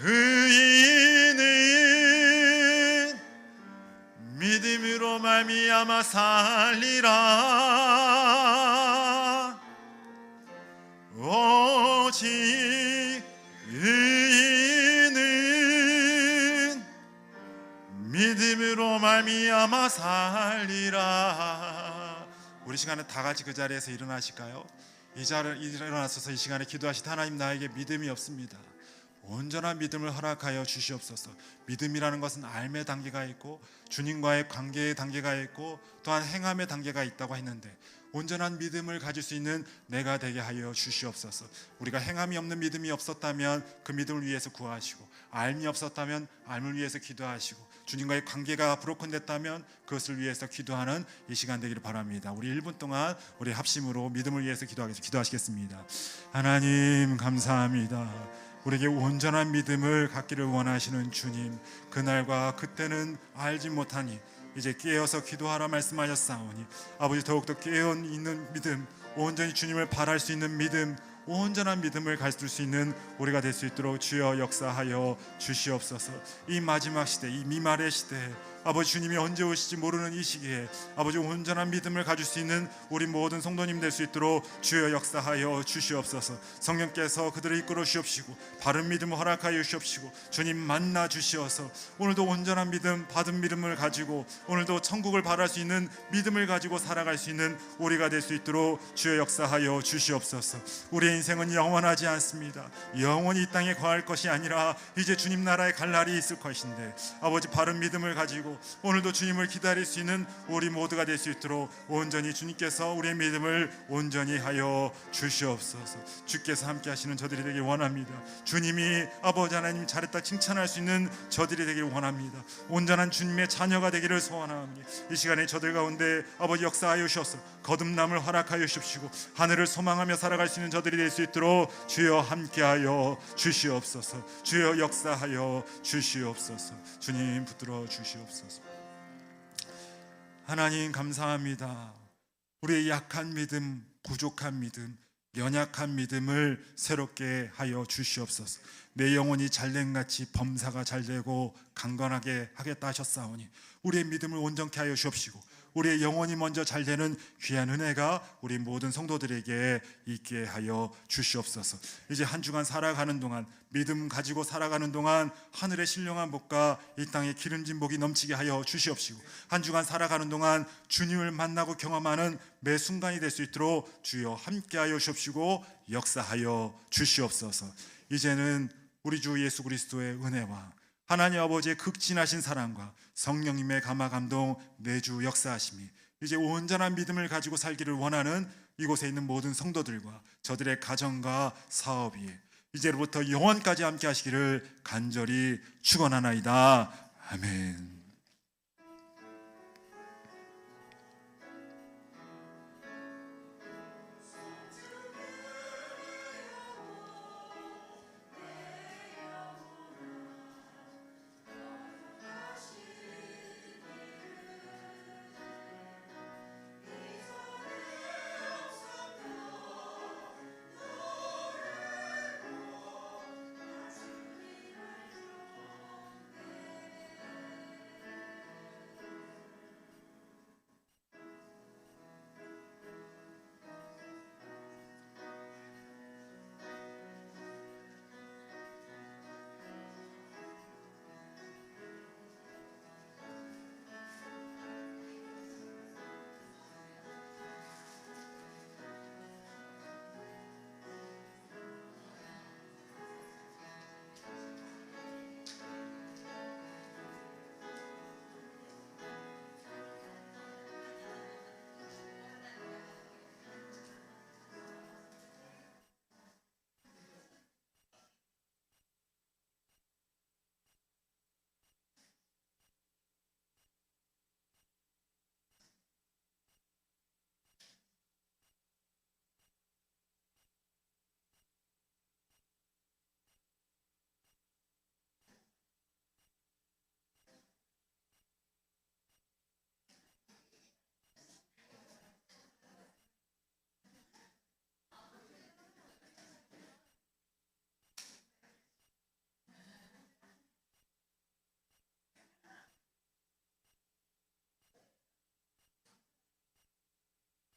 Speaker 2: 의인은 믿음으로 말미암아 살리라. 오직 의인은 믿음으로 말미암아 살리라. 우리 시간에 다 같이 그 자리에서 일어나실까요? 이 자리에 일어나셔서 이 시간에 기도하실 때 하나님 나에게 믿음이 없습니다. 온전한 믿음을 허락하여 주시옵소서. 믿음이라는 것은 알의 단계가 있고 주님과의 관계의 단계가 있고 또한 행함의 단계가 있다고 했는데 온전한 믿음을 가질 수 있는 내가 되게 하여 주시옵소서. 우리가 행함이 없는 믿음이 없었다면 그 믿음을 위해서 구하시고 알미 없었다면 알을 위해서 기도하시고 주님과의 관계가 브로큰됐다면 그것을 위해서 기도하는 이 시간 되기를 바랍니다. 우리 1분 동안 우리 합심으로 믿음을 위해서 기도하시겠습니다. 하나님 감사합니다. 우리에게 온전한 믿음을 갖기를 원하시는 주님, 그날과 그때는 알지 못하니 이제 깨어서 기도하라 말씀하셨사오니 아버지 더욱더 깨어있는 믿음, 온전히 주님을 바랄 수 있는 믿음, 온전한 믿음을 가질 수 있는 우리가 될 수 있도록 주여 역사하여 주시옵소서. 이 마지막 시대, 이 미말의 시대, 아버지 주님이 언제 오실지 모르는 이 시기에 아버지 온전한 믿음을 가질 수 있는 우리 모든 성도님 될 수 있도록 주여 역사하여 주시옵소서. 성령께서 그들을 이끌어 주시옵시고 바른 믿음을 허락하여 주시옵시고 주님 만나 주시어서 오늘도 온전한 믿음, 받은 믿음을 가지고 오늘도 천국을 바랄 수 있는 믿음을 가지고 살아갈 수 있는 우리가 될 수 있도록 주여 역사하여 주시옵소서. 우리의 인생은 영원하지 않습니다. 영원히 이 땅에 거할 것이 아니라 이제 주님 나라에 갈 날이 있을 것인데 아버지 바른 믿음을 가지고 오늘도 주님을 기다릴 수 있는 우리 모두가 될 수 있도록 온전히 주님께서 우리의 믿음을 온전히 하여 주시옵소서. 주께서 함께 하시는 저들이 되길 원합니다. 주님이 아버지 하나님 잘했다 칭찬할 수 있는 저들이 되길 원합니다. 온전한 주님의 자녀가 되기를 소원하오니 이 시간에 저들 가운데 아버지 역사하여 주셔서 거듭남을 허락하여 주십시고 하늘을 소망하며 살아갈 수 있는 저들이 될 수 있도록 주여 함께하여 주시옵소서. 주여 역사하여 주시옵소서. 주님 붙들어 주시옵소서. 하나님 감사합니다. 우리의 약한 믿음, 부족한 믿음, 연약한 믿음을 새롭게 하여 주시옵소서. 내 영혼이 잘된같이 범사가 잘되고 강건하게 하겠다 하셨사오니 우리의 믿음을 온전케 하여 주옵시고 우리의 영혼이 먼저 잘 되는 귀한 은혜가 우리 모든 성도들에게 있게 하여 주시옵소서. 이제 한 주간 살아가는 동안, 믿음 가지고 살아가는 동안 하늘의 신령한 복과 이 땅의 기름진 복이 넘치게 하여 주시옵시고, 한 주간 살아가는 동안 주님을 만나고 경험하는 매 순간이 될 수 있도록 주여 함께하여 주옵시고 역사하여 주시옵소서. 이제는 우리 주 예수 그리스도의 은혜와 하나님 아버지의 극진하신 사랑과 성령님의 감화 감동 매주 역사하심이 이제 온전한 믿음을 가지고 살기를 원하는 이곳에 있는 모든 성도들과 저들의 가정과 사업 위에 이제로부터 영원까지 함께 하시기를 간절히 축원하나이다. 아멘.